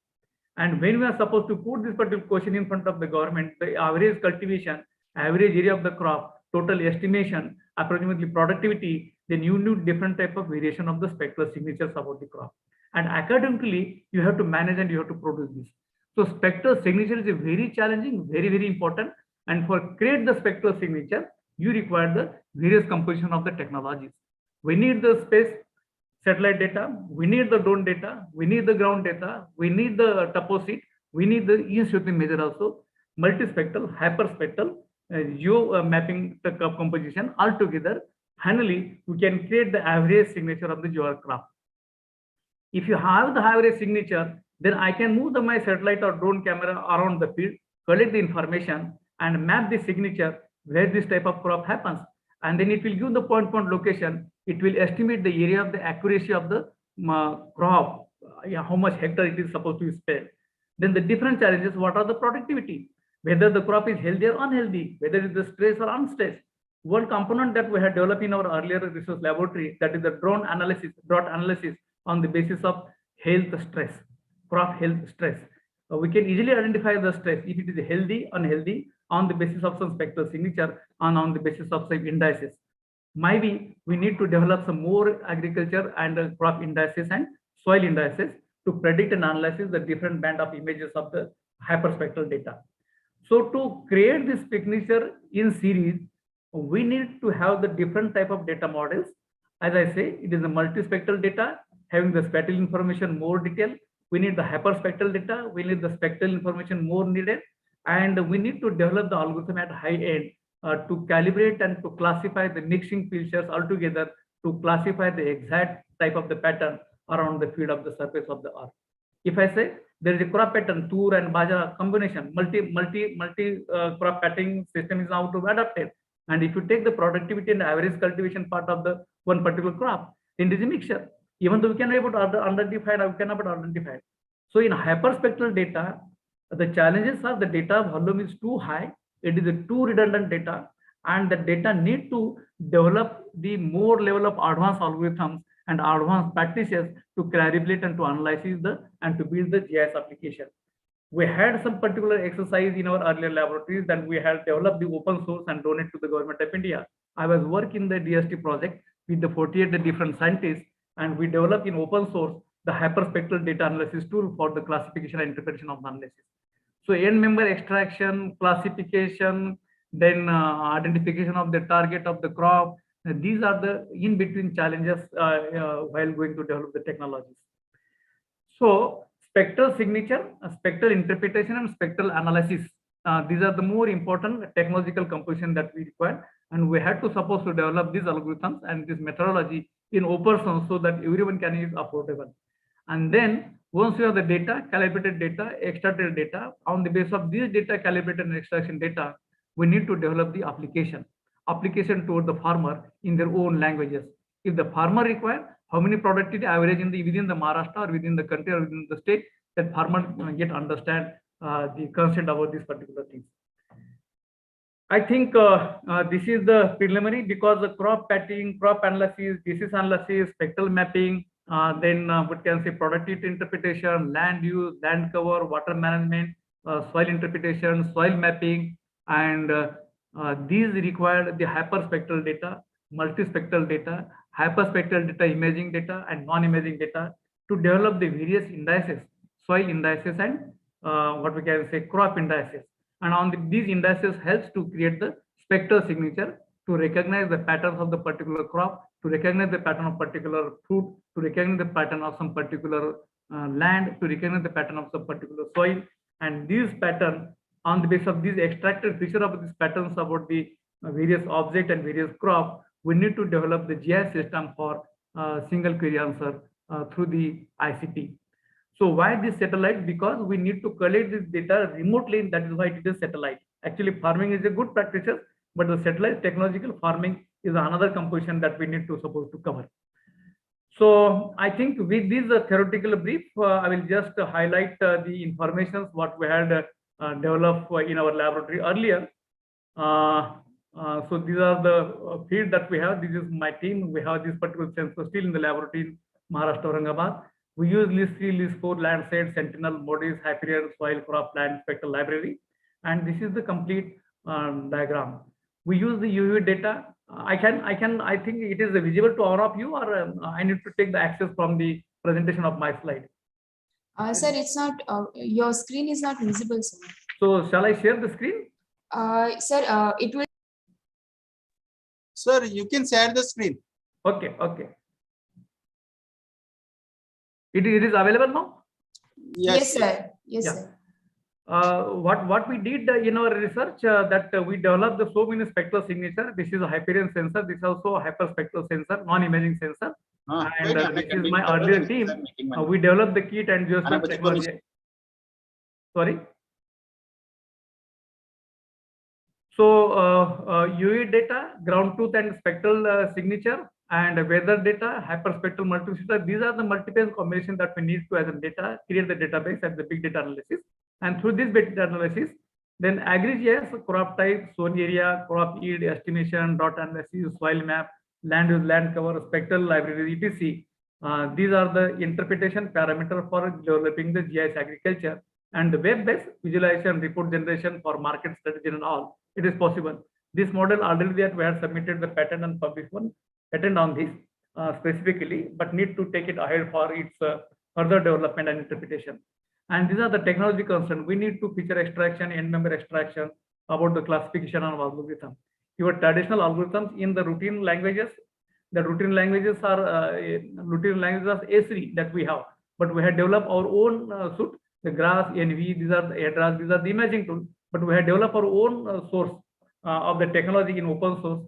And when we are supposed to put this particular question in front of the government, the average cultivation, average area of the crop, total estimation, approximately productivity, then you need different type of variation of the spectral signatures about the crop. And academically, you have to manage and you have to produce this. So spectral signature is a very challenging, very, very important. And for create the spectral signature, you require the various composition of the technologies. We need the space satellite data, we need the drone data, we need the ground data, we need the toposit, we need the in-situ measure also, multispectral, hyperspectral, geo mapping the composition altogether. Finally, we can create the average signature of the geo crop. If you have the average signature, then I can move my satellite or drone camera around the field, collect the information and map the signature where this type of crop happens. And then it will give the point location. It will estimate the area of the accuracy of the crop, how much hectare it is supposed to be spared. Then the different challenges, what are the productivity? Whether the crop is healthy or unhealthy, whether it is stressed or unstressed. One component that we had developed in our earlier research laboratory, that is the drone analysis, dot analysis on the basis of health stress, crop health stress. We can easily identify the stress if it is healthy, unhealthy, on the basis of some spectral signature and on the basis of some indices. Maybe we need to develop some more agriculture and crop indices and soil indices to predict and analyze the different band of images of the hyperspectral data. So to create this signature in series, we need to have the different type of data models. As I say, it is a multispectral data having the spectral information more detailed. We need the hyperspectral data. We need the spectral information more needed. And we need to develop the algorithm at high end to calibrate and to classify the mixing features altogether to classify the exact type of the pattern around the field of the surface of the earth. If I say there is a crop pattern, tur and bajra combination, multi crop patterning system is now to adapted. And if you take the productivity and average cultivation part of the one particular crop, then it is a mixture. Even though we can be able to identify, we cannot identify. So in hyperspectral data, the challenges are the data volume is too high. It is a too redundant data, and the data need to develop the more level of advanced algorithms and advanced practices to calibrate and to analyze and to build the GIS application. We had some particular exercise in our earlier laboratories that we had developed the open source and donated to the government of India. I was working in the DST project with the 48 different scientists, and we developed in open source the hyperspectral data analysis tool for the classification and interpretation of the analysis. So end member extraction, classification, then identification of the target of the crop. These are the in-between challenges while going to develop the technologies. So spectral signature, spectral interpretation, and spectral analysis. These are the more important technological composition that we require. And we had to suppose to develop these algorithms and this methodology in open source so that everyone can use affordable. And then once you have the data, calibrated data, extracted data, on the basis of this data, calibrated and extraction data, we need to develop the application toward the farmer in their own languages. If the farmer require how many productivity average within the Maharashtra or within the country or within the state, that farmer get understand the concept about these particular things. I think this is the preliminary, because the crop patching, crop analysis, disease analysis, spectral mapping, then what can say productivity interpretation, land use, land cover, water management, soil interpretation, soil mapping, and these require the hyperspectral data, multispectral data, hyperspectral data, imaging data, and non-imaging data to develop the various indices, soil indices, and what we can say crop indices. And on these indices helps to create the spectral signature to recognize the patterns of the particular crop, to recognize the pattern of particular fruit, to recognize the pattern of some particular land, to recognize the pattern of some particular soil. And these patterns, on the basis of these extracted feature of these patterns about the various object and various crop, we need to develop the GIS system for single query answer through the ICT. So why this satellite? Because we need to collect this data remotely. That is why it is a satellite. Actually, farming is a good practice, but the satellite technological farming is another composition that we need to suppose to cover. So I think with this theoretical brief, I will just highlight the information what we had developed in our laboratory earlier. So these are the field that we have. This is my team. We have this particular sensor still in the laboratory in Maharashtra, Aurangabad. We use list 3, list 4, Landsat, Sentinel, MODIS, Hyperion, soil, crop, plant, spectral library. And this is the complete diagram. We use the UV data. I think it is visible to all of you, or I need to take the access from the presentation of my slide. Sir, it's not, your screen is not visible, sir. So shall I share the screen? Sir, it will. Sir, you can share the screen. Okay, okay. It is available now? Yes, sir. Yes, Yeah. sir. What we did in our research, that we developed the so many spectral signature. This is a Hyperion sensor. This is also a hyperspectral sensor, non-imaging sensor. And this is my earlier team. We developed the kit and geospatial technology. Sorry. So UV data, ground truth and spectral signature, and weather data, hyperspectral multispectral. These are the multiple combinations that we need to, as a data, create the database as the big data analysis. And through this big data analysis, then AgriGIS, crop type, sown area, crop yield estimation, dot analysis, soil map, land use, land cover, spectral library, etc. These are the interpretation parameter for developing the GIS agriculture, and the web-based visualization, report generation for market strategy and all. It is possible. This model already that we have submitted the patent and published one patent on this specifically, but need to take it ahead for its further development and interpretation. And these are the technology concerns. We need to feature extraction, end member extraction, about the classification of algorithm. Your traditional algorithms in the routine languages, the routine languages are A3 that we have, but we have developed our own suite. The GRASS, NV, these are the ADRAS, these are the imaging tools, but we have developed our own source of the technology in open source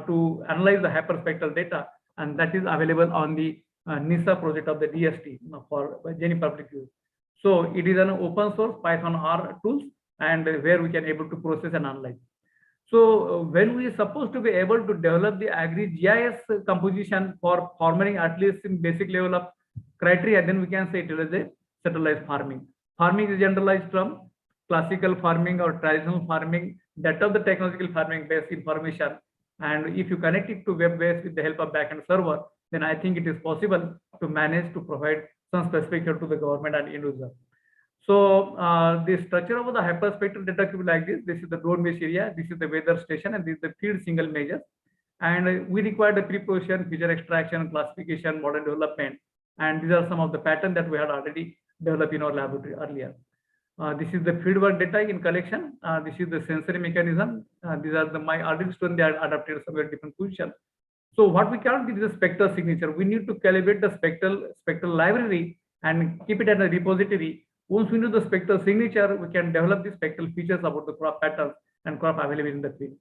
to analyze the hyperspectral data, and that is available on the NISA project of the DST for any public use. So it is an open source Python R tools, and where we can able to process and analyze. So when we are supposed to be able to develop the AgriGIS composition for farming, at least in basic level of criteria, then we can say it is a centralized farming. Farming is generalized term, classical farming or traditional farming, that of the technological farming based information. And if you connect it to web based with the help of backend server, then I think it is possible to manage to provide some specific help to the government and end user. So the structure of the hyperspectral data could be like this. This is the drone based area, this is the weather station, and this is the field single measure. And we require the preposition, feature extraction, classification, model development. And these are some of the patterns that we had already developed in our laboratory earlier. This is the fieldwork data in collection. This is the sensory mechanism. These are the my already students, they are adapted somewhere different position. So what we can do is a spectral signature. We need to calibrate the spectral library and keep it at a repository. Once we know the spectral signature, we can develop the spectral features about the crop patterns and crop available in the field.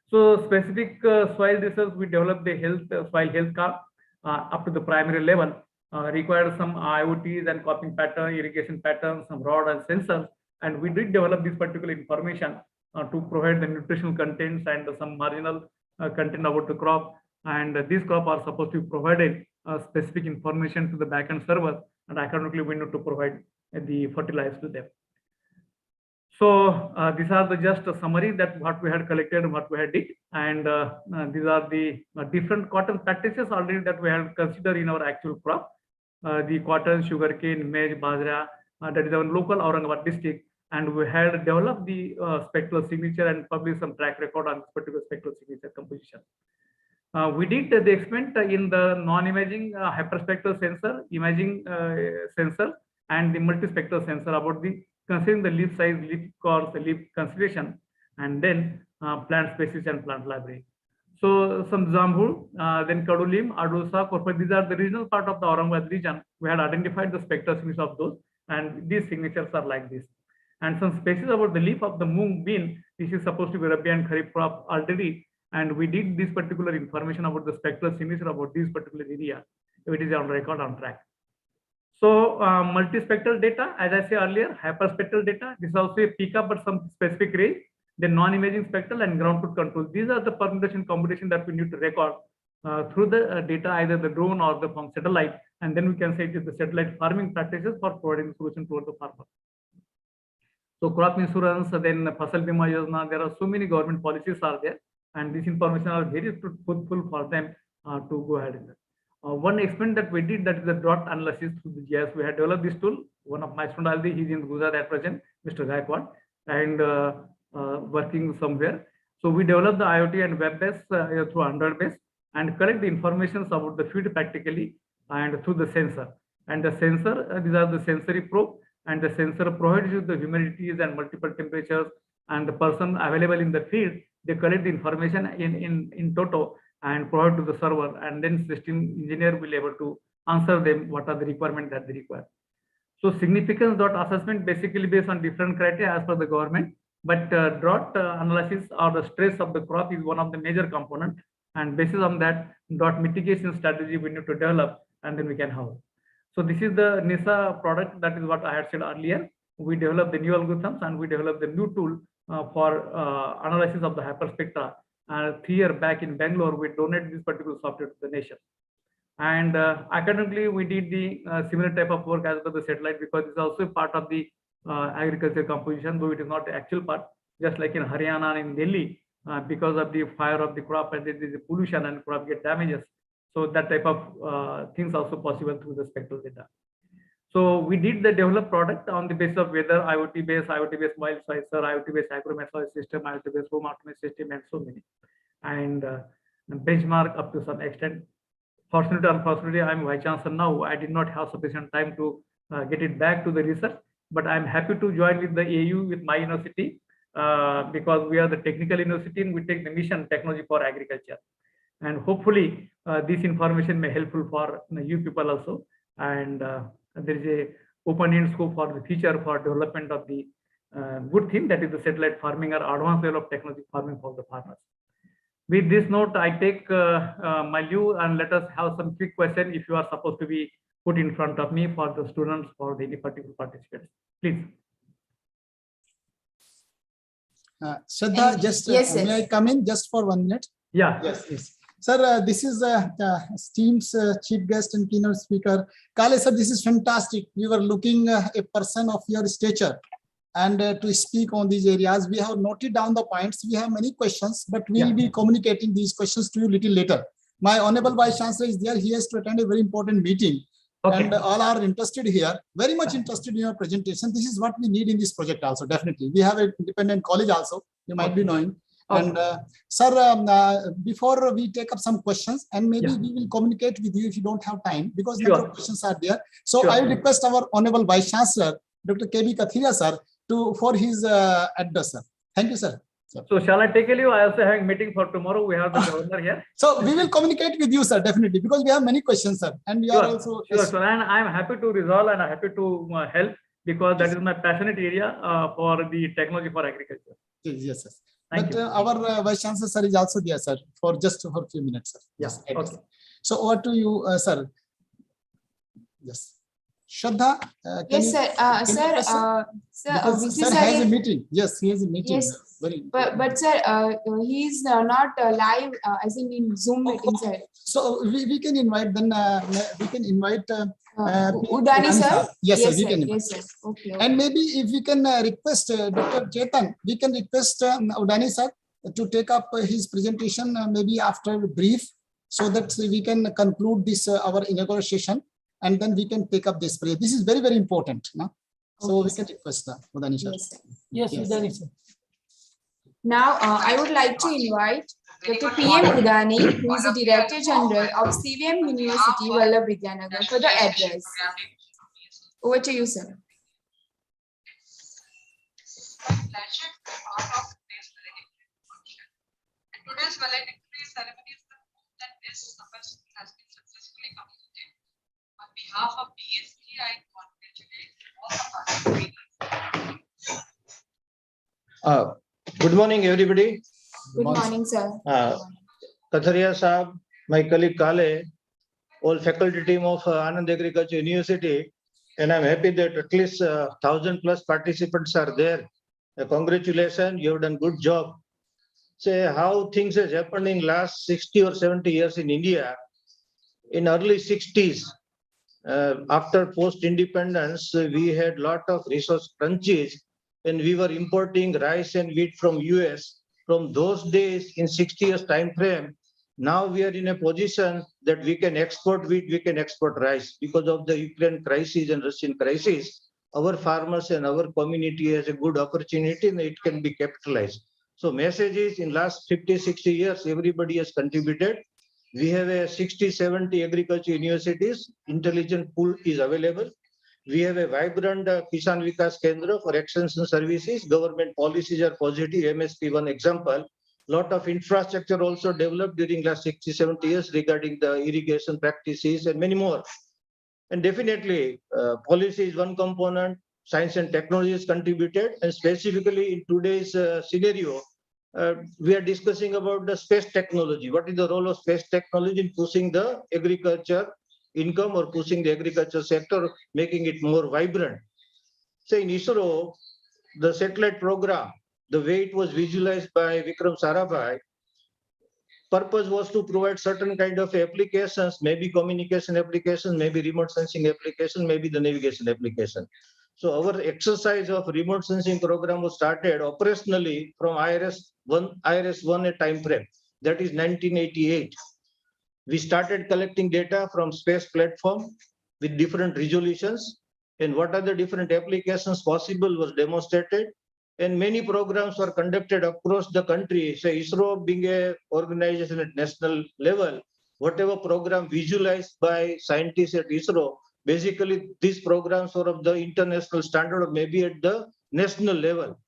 So specific soil research, we develop the soil health card up to the primary level. Required some IoTs and cropping pattern, irrigation patterns, some rod and sensors, and we did develop this particular information to provide the nutritional contents and some marginal content about the crop. And these crop are supposed to be provided specific information to the backend server, and academically we need to provide the fertilizers to them. So these are the just a summary that what we had collected and what we had did, and these are the different cotton practices already that we have considered in our actual crop. The cotton, sugarcane, maize, bajra, that is our local Aurangabad district, and we had developed the spectral signature and published some track record on this particular spectral signature composition. We did the experiment in the non-imaging hyperspectral sensor, imaging sensor, and the multispectral sensor about the considering the leaf size, leaf course, leaf consideration, and then plant species and plant library. So some Zambul, then Kadulim, Adosa, Korpa, these are the regional part of the Aurangabad region. We had identified the spectral signatures of those, and these signatures are like this. And some species about the leaf of the mung bean, this is supposed to be Rabi and Kharif crop already, and we did this particular information about the spectral signature about this particular area. It is on record on track. So multispectral data, as I said earlier, hyperspectral data, this is also a pickup but some specific range. The non-imaging spectral and ground truth control. These are the permutation combination that we need to record through the data, either the drone or the from satellite, and then we can say it is the satellite farming practices for providing solution toward the farmer. So crop insurance, then Fasal Bima Yojana, there are so many government policies are there, and this information are very fruitful for them to go ahead in that. One experiment that we did, that is the dot analysis through the GIS. We had developed this tool. One of my students, he's in Gujarat at present, Mr. Gaikwad, and working somewhere. So we develop the IoT and web-based through Android-based and collect the information about the feed practically and through the sensor. And the sensor, these are the sensory probe, and the sensor provides you the humidities and multiple temperatures, and the person available in the field, they collect the information in toto and provide to the server, and then system engineer will able to answer them what are the requirements that they require. So significance dot assessment basically based on different criteria as per the government, but drought analysis or the stress of the crop is one of the major component, and based on that drought mitigation strategy we need to develop, and then we can have. So this is the NISA product. That is what I had said earlier. We developed the new algorithms and we developed the new tool for analysis of the hyperspectra. 3 years back in Bangalore, we donated this particular software to the nation. And academically, we did the similar type of work as per the satellite, because it's also part of the agriculture composition, though it is not the actual part. Just like in Haryana and in Delhi, because of the fire of the crop and there is a pollution and crop get damages. So that type of things also possible through the spectral data. So we did the developed product on the basis of weather, IoT-based wild slicer, IoT-based agro-message system, IoT-based home automation system, and so many. And benchmark up to some extent. Fortunately, unfortunately, I'm Vice Chancellor now. I did not have sufficient time to get it back to the research, but I'm happy to join with the AU with my university because we are the technical university and we take the mission technology for agriculture. And hopefully this information may helpful for you people also. And there is a open-end scope for the future for development of the good thing, that is the satellite farming or advanced level of technology farming for the farmers. With this note, I take my leave and let us have some quick question if you are supposed to be put in front of me for the students or any particular participants. Please. Shraddha, just yes, may I come in just for 1 minute? Yeah. Yes, yes. Sir, this is esteemed chief guest and keynote speaker. Kale sir, this is fantastic. We were looking a person of your stature and to speak on these areas. We have noted down the points. We have many questions, but we will be communicating these questions to you little later. My Honorable Vice Chancellor is there. He has to attend a very important meeting. Okay. And all are interested here, very much interested in your presentation. This is what we need in this project also, definitely. We have an independent college also, you might be knowing. And sir, before we take up some questions, and maybe we will communicate with you if you don't have time, because number of questions are there. So I will request our Honorable Vice Chancellor, Dr. K.B. Kathiria sir, for his address, sir. Thank you, sir. So shall I take a leave? I also have a meeting for tomorrow. We have the governor here. So we will communicate with you, sir, definitely, because we have many questions, sir. And we are also... Sure, sir. And I'm happy to resolve and I'm happy to help, because that is my passionate area for the technology for agriculture. Yes, sir. Thank you. Our Vice Chancellor, sir, is also there, sir, for just for a few minutes, sir. Yes. Okay. So over to you, sir. Yes. Shraddha, yes, sir. Sir, sir has a meeting. Yes, he has a meeting. Yes, but sir, he is not live as in Zoom meeting, sir. So we can invite then. We can invite Udani sir. Yes, yes, sir. We can invite. Yes, sir. Okay. And maybe if we can request Dr. Chetan, we can request Udani sir to take up his presentation maybe after a brief, so that we can conclude this our inaugural session. And then we can take up this prayer. This is very, very important. No? So we can request Udani sir. Yes, Udani sir. Now, I would like to invite Dr. P.M. Udani, who is the Director General of CVM University, Vallabh Vidyanagar, for the address. Over to you, sir. Today's valedictory ceremony is the proof that this semester has been successfully completed. On behalf of DSP, I congratulate all of us. Good morning, everybody. Good morning, sir. Katharia Saab, my colleague Kale, all faculty team of Anand Agriculture University, and I'm happy that at least 1,000+ participants are there. Congratulations, you have done good job. Say how things has happened in last 60 or 70 years in India. In early 60s, after post-independence, we had lot of resource crunches, and we were importing rice and wheat from US. From those days, in 60 years time frame, now we are in a position that we can export wheat, we can export rice. Because of the Ukraine crisis and Russian crisis, our farmers and our community has a good opportunity and it can be capitalized. So message is in last 50, 60 years, everybody has contributed. We have a 60, 70 agriculture universities, intelligent pool is available. We have a vibrant Kisan Vikas Kendra for extension services. Government policies are positive. MSP one example. Lot of infrastructure also developed during last 60, 70 years regarding the irrigation practices and many more. And definitely, policy is one component. Science and technology is contributed, and specifically in today's scenario, we are discussing about the space technology. What is the role of space technology in pushing the agriculture income or pushing the agriculture sector, making it more vibrant? So in ISRO, the satellite program, the way it was visualized by Vikram Sarabhai, purpose was to provide certain kind of applications, maybe communication application, maybe remote sensing application, maybe the navigation application. So our exercise of remote sensing program was started operationally from IRS-1 a time frame. That is 1988. We started collecting data from space platform with different resolutions, and what are the different applications possible was demonstrated. And many programs were conducted across the country. So ISRO being a organization at national level, whatever program visualized by scientists at ISRO, basically these programs were of the international standard or maybe at the national level.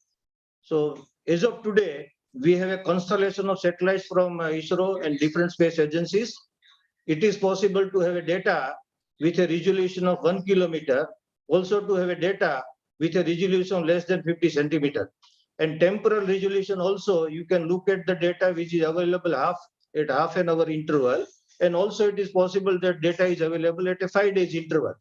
So as of today, we have a constellation of satellites from ISRO and different space agencies. It is possible to have a data with a resolution of 1 kilometer, also to have a data with a resolution less than 50 centimeter. And temporal resolution also, you can look at the data which is available at half an hour interval. And also it is possible that data is available at a 5 days interval.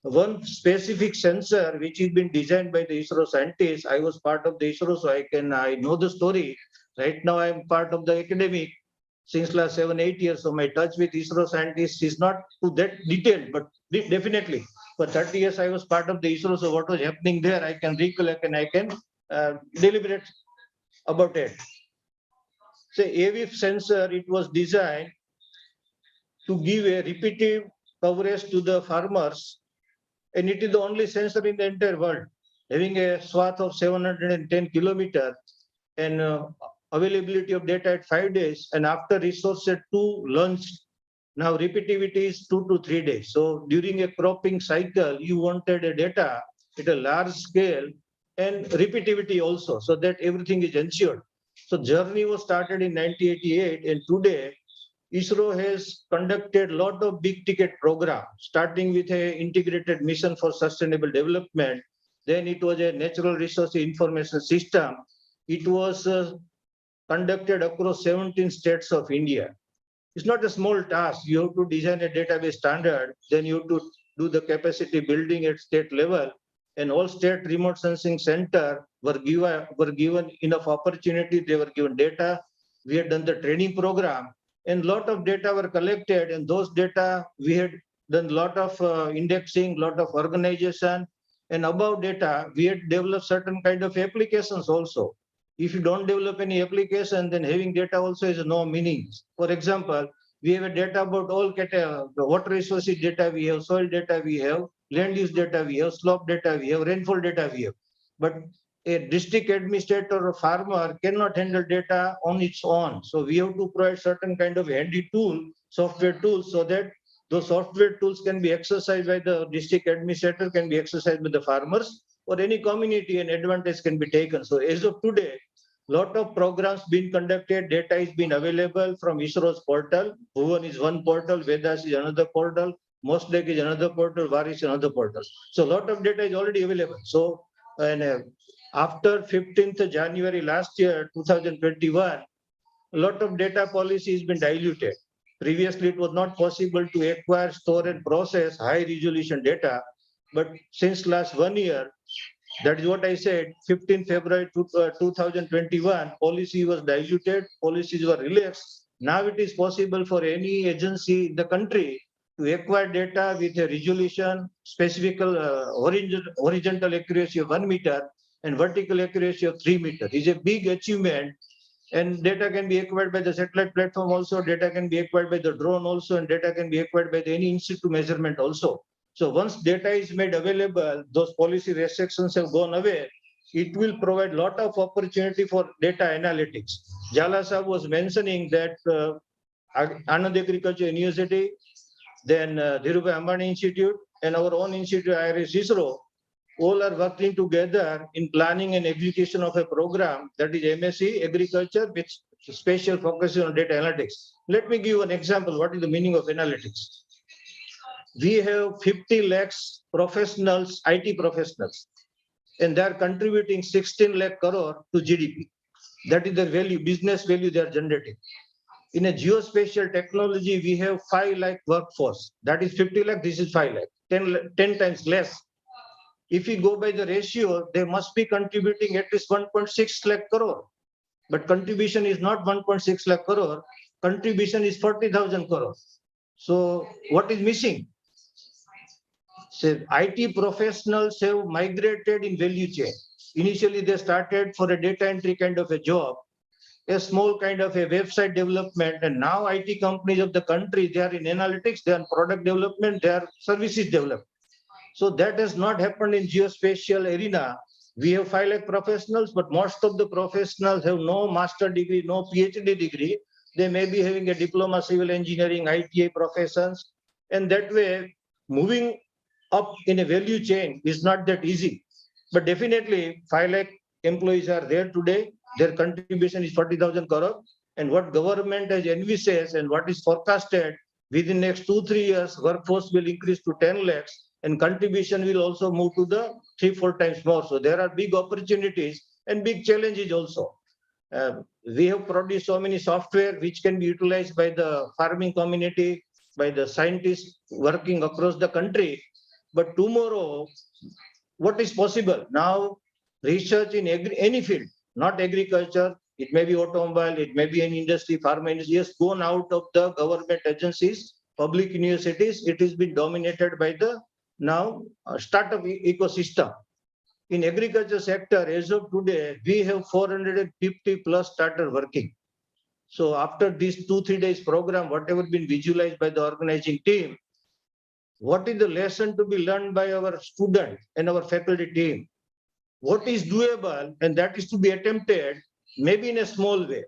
One specific sensor which has been designed by the ISRO scientists, I was part of the ISRO, so I know the story. Right now I am part of the academic since last 7, 8 years. So my touch with ISRO scientists is not to that detailed, but definitely for 30 years I was part of the ISRO. So what was happening there, I can recollect and I can deliberate about it. So AVIF sensor, it was designed to give a repetitive coverage to the farmers, and it is the only sensor in the entire world, having a swath of 710 kilometers and availability of data at 5 days, and after resource at 2 lunch. Now repetitivity is 2 to 3 days. So during a cropping cycle, you wanted a data at a large scale and repetitivity also, so that everything is ensured. So journey was started in 1988, and today ISRO has conducted a lot of big ticket programs, starting with an integrated mission for sustainable development. Then it was a natural resource information system. It was conducted across 17 states of India. It's not a small task. You have to design a database standard, then you have to do the capacity building at state level, and all state remote sensing center were given enough opportunity. They were given data. We had done the training program, and lot of data were collected, and those data we had done lot of indexing, lot of organization, and above data we had developed certain kind of applications also. If you don't develop any application, then having data also is no meaning. For example, we have a data about all the water resources data we have, soil data we have, land use data we have, slope data we have, rainfall data we have. But a district administrator or farmer cannot handle data on its own. So we have to provide certain kind of handy tool, software tools, so that those software tools can be exercised by the district administrator, can be exercised by the farmers, or any community, and advantage can be taken. So as of today, lot of programs being conducted, data is being available from ISRO's portal. Bhuvan is one portal, Vedas is another portal, Mosdek is another portal, VAR is another portal. So a lot of data is already available. So and after 15th January last year, 2021, a lot of data policy has been diluted. Previously, it was not possible to acquire, store, and process high resolution data. But since last 1 year, that is what I said, 15 February 2021, policy was diluted, policies were relaxed. Now it is possible for any agency in the country to acquire data with a resolution, specific horizontal accuracy of 1 meter and vertical accuracy of 3 meters. It's a big achievement, and data can be acquired by the satellite platform also, data can be acquired by the drone also, and data can be acquired by any in situ measurement also. So once data is made available, those policy restrictions have gone away. It will provide lot of opportunity for data analytics. Jala Sahab was mentioning that Anand Agriculture University, then Dhirubhai Ambani Institute, and our own institute, IRS ISRO, all are working together in planning and execution of a program that is MSc Agriculture with special focus on data analytics. Let me give you an example. What is the meaning of analytics? We have 50 lakhs professionals, IT professionals, and they are contributing 16 lakh crore to GDP. That is the value, business value they are generating. In a geospatial technology, we have 5 lakh workforce. That is 50 lakh, this is 5 lakh, 10 times less. If we go by the ratio, they must be contributing at least 1.6 lakh crore. But contribution is not 1.6 lakh crore, contribution is 40,000 crore. So what is missing? So IT professionals have migrated in value chain. Initially, they started for a data entry kind of a job, a small kind of a website development, and now IT companies of the country, they are in analytics, they are in product development, they are services development. So that has not happened in geospatial arena. We have 5 lakh professionals, but most of the professionals have no master degree, no PhD degree. They may be having a diploma, civil engineering, ITA professions, and that way moving up in a value chain is not that easy. But definitely 5 lakh employees are there today. Their contribution is 40,000 crore. And what government has envisaged and what is forecasted within next 2-3 years, workforce will increase to 10 lakhs and contribution will also move to the 3-4 times more. So there are big opportunities and big challenges also. We have produced so many software which can be utilized by the farming community, by the scientists working across the country. But tomorrow, what is possible? Now, research in any field, not agriculture, it may be automobile, it may be any industry, pharma industry, has gone out of the government agencies, public universities. It has been dominated by the now startup ecosystem. In agriculture sector, as of today, we have 450 plus starter working. So after this 2-3 days program, whatever been visualized by the organizing team, what is the lesson to be learned by our student and our faculty team? What is doable and that is to be attempted, maybe in a small way.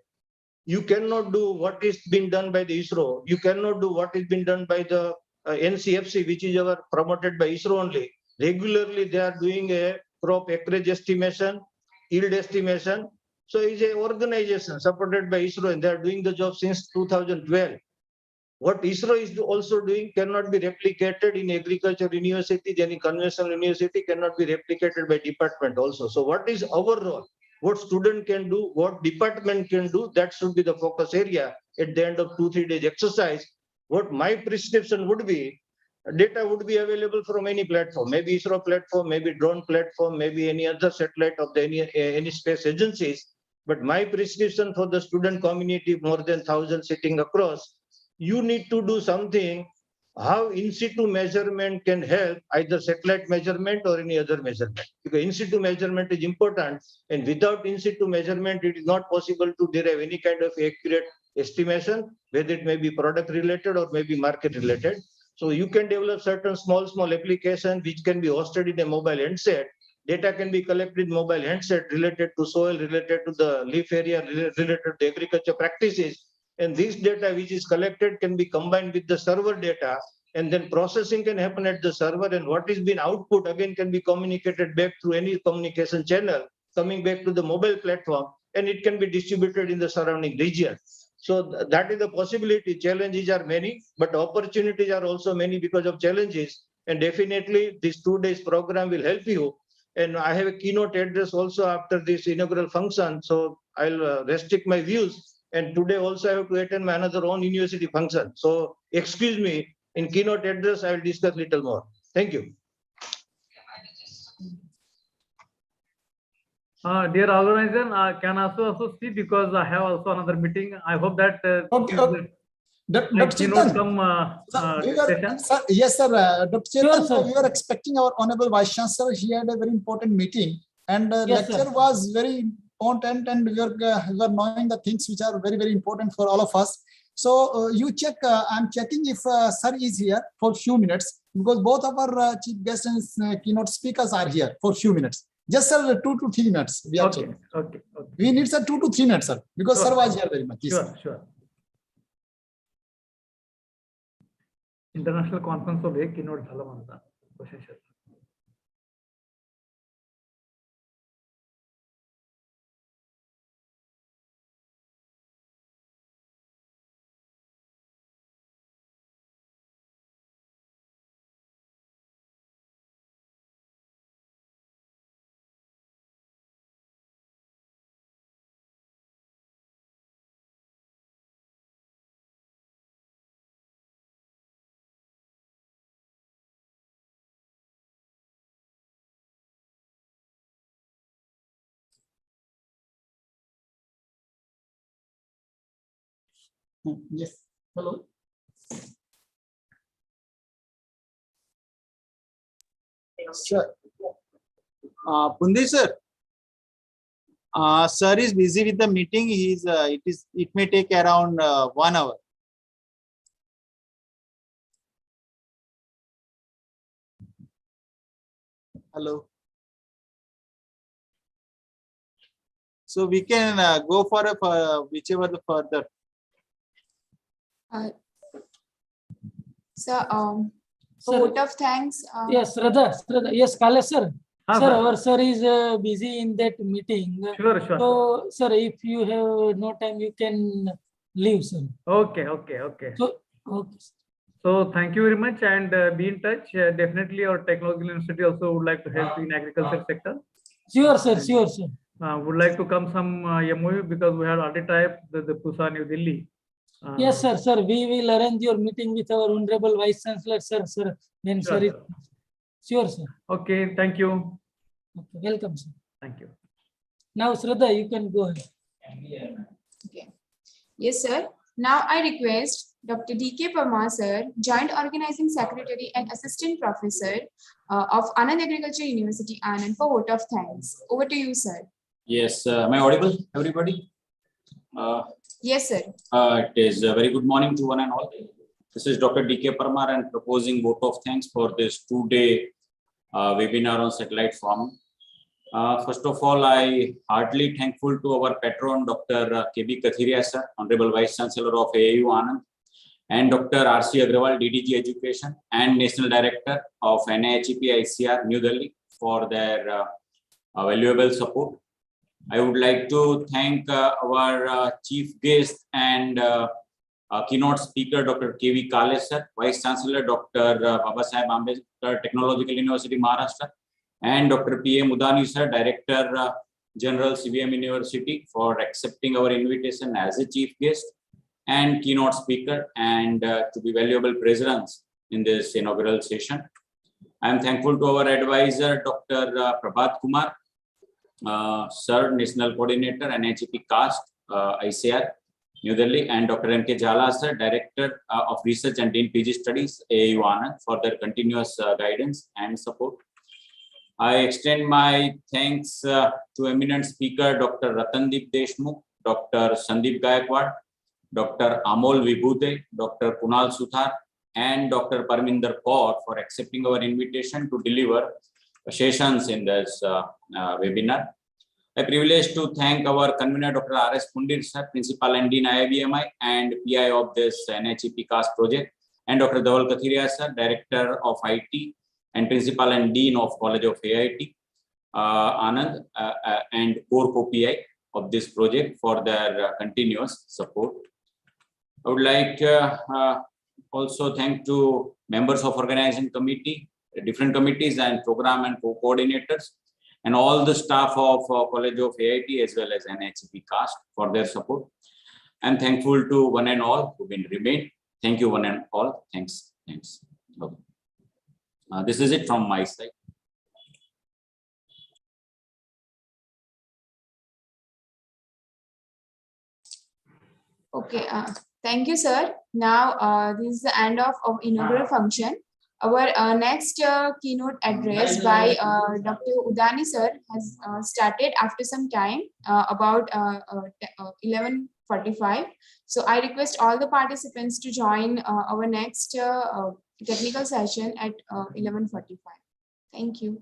You cannot do what is being done by the ISRO. You cannot do what is being done by the NCFC, which is promoted by ISRO only. Regularly, they are doing a crop acreage estimation, yield estimation. So it's an organization supported by ISRO and they are doing the job since 2012. What ISRO is also doing cannot be replicated in agriculture university, then in conventional university cannot be replicated by department also. So what is our role? What student can do, what department can do, that should be the focus area at the end of 2-3 days exercise. What my prescription would be, data would be available from any platform, maybe ISRO platform, maybe drone platform, maybe any other satellite of the any space agencies. But my prescription for the student community, more than 1,000 sitting across, you need to do something, how in situ measurement can help either satellite measurement or any other measurement. Because in situ measurement is important and without in situ measurement, it is not possible to derive any kind of accurate estimation, whether it may be product related or maybe market related. So you can develop certain small applications which can be hosted in a mobile handset. Data can be collected in mobile handset related to soil, related to the leaf area, related to agriculture practices. And this data which is collected can be combined with the server data and then processing can happen at the server and what is being output again can be communicated back through any communication channel coming back to the mobile platform and it can be distributed in the surrounding region. So that is the possibility. Challenges are many, but opportunities are also many because of challenges. And definitely this 2 days program will help you. And I have a keynote address also after this inaugural function. So I'll restrict my views. And today also I have to attend my another own university function. So excuse me, in keynote address, I will discuss little more. Thank you. Dear organizer, can also see because I have also another meeting. I hope that Dr. keynote Chetan, yes, sir. Dr. Chetan, Sure, we are expecting our Honorable Vice Chancellor. He had a very important meeting and Yes, lecture sir. was very important and we are knowing the things which are very, very important for all of us. So you check, I'm checking if sir is here for few minutes, because both of our chief guests and keynote speakers are here for few minutes. Just sir, 2 to 3 minutes. We are Okay, checking. okay. We need sir 2 to 3 minutes, sir, because Sure. sir was here very much. Yes, sir. Sure. International conference मध्ये keynote झालं म्हणता question. Yes. Hello. Sure. Pundi sir, sir is busy with the meeting. It may take around 1 hour. Hello. So we can go for whichever the further. So, Sir. vote of thanks. Yes, Shraddha. Yes, Kale sir. Ah, Sir, sir. our sir is busy in that meeting. Sure. So, sir, if you have no time, you can leave, sir. Okay. So, okay. So thank you very much, and be in touch. Definitely, our technological university also would like to help in agriculture sector. Sure, sir. Sure, sir. Would like to come some MOU, because we have already typed the Pusa, New Delhi. Yes, sir. Sir, we will arrange your meeting with our honorable Vice Chancellor, sir. When Sure, sir is. Sure, sir. Okay, thank you. Okay, welcome, sir. Thank you. Now, Shraddha, you can go ahead. Okay. Yes, sir. Now I request Dr. D.K. Parmar, sir, Joint Organizing Secretary and Assistant Professor of Anand Agriculture University, Anand, for vote of thanks. Over to you, sir. Yes, am I audible, everybody? Yes, sir. It is a very good morning to one and all. This is Dr. D.K. Parmar and proposing vote of thanks for this 2-day webinar on satellite farming. First of all, I heartily thankful to our patron, Dr. K.B. Kathiria, sir, Honorable Vice Chancellor of AAU Anand, and Dr. R.C. Agrawal, DDG Education, and National Director of NIHEP ICR, New Delhi, for their valuable support. I would like to thank our chief guest and keynote speaker, Dr. K.V. Kale, sir, Vice Chancellor, Dr. Babasaheb Ambedkar, Technological University, Maharashtra, and Dr. P.M. Udani, sir, Director General, CVM University, for accepting our invitation as a chief guest and keynote speaker, and to be valuable presence in this inaugural session. I am thankful to our advisor, Dr. Prabhat Kumar, Sir, National Coordinator, NHEP CAST, ICR, New Delhi, and Dr. M.K. Jhala, sir, Director of Research and Dean PG Studies, AAU Anand, for their continuous guidance and support. I extend my thanks to eminent speaker, Dr. Ratandeep Deshmukh, Dr. Sandeep Gaikwad, Dr. Amol Vibhude, Dr. Kunal Suthar, and Dr. Parminder Kaur for accepting our invitation to deliver sessions in this webinar. A privilege to thank our convener, Dr. R.S. Pundir, sir, Principal and Dean IIBMI and PI of this NHEP CAST project, and Dr. Dhaval Kathiria, sir, Director of IT and Principal and Dean of College of AIT, Anand, and core co-PI of this project for their continuous support. I would like also thank to members of organizing committee, different committees and program and co-coordinators, and all the staff of College of AIT as well as NHEP CAST for their support. I'm thankful to one and all who will remain. Thank you one and all. Thanks. Okay. This is it from my side. Okay. Thank you, sir. Now, this is the end of inaugural function. Our next keynote address by Dr. Udani, sir, has started after some time, about 11:45 11:45. So I request all the participants to join our next technical session at 11:45. Thank you.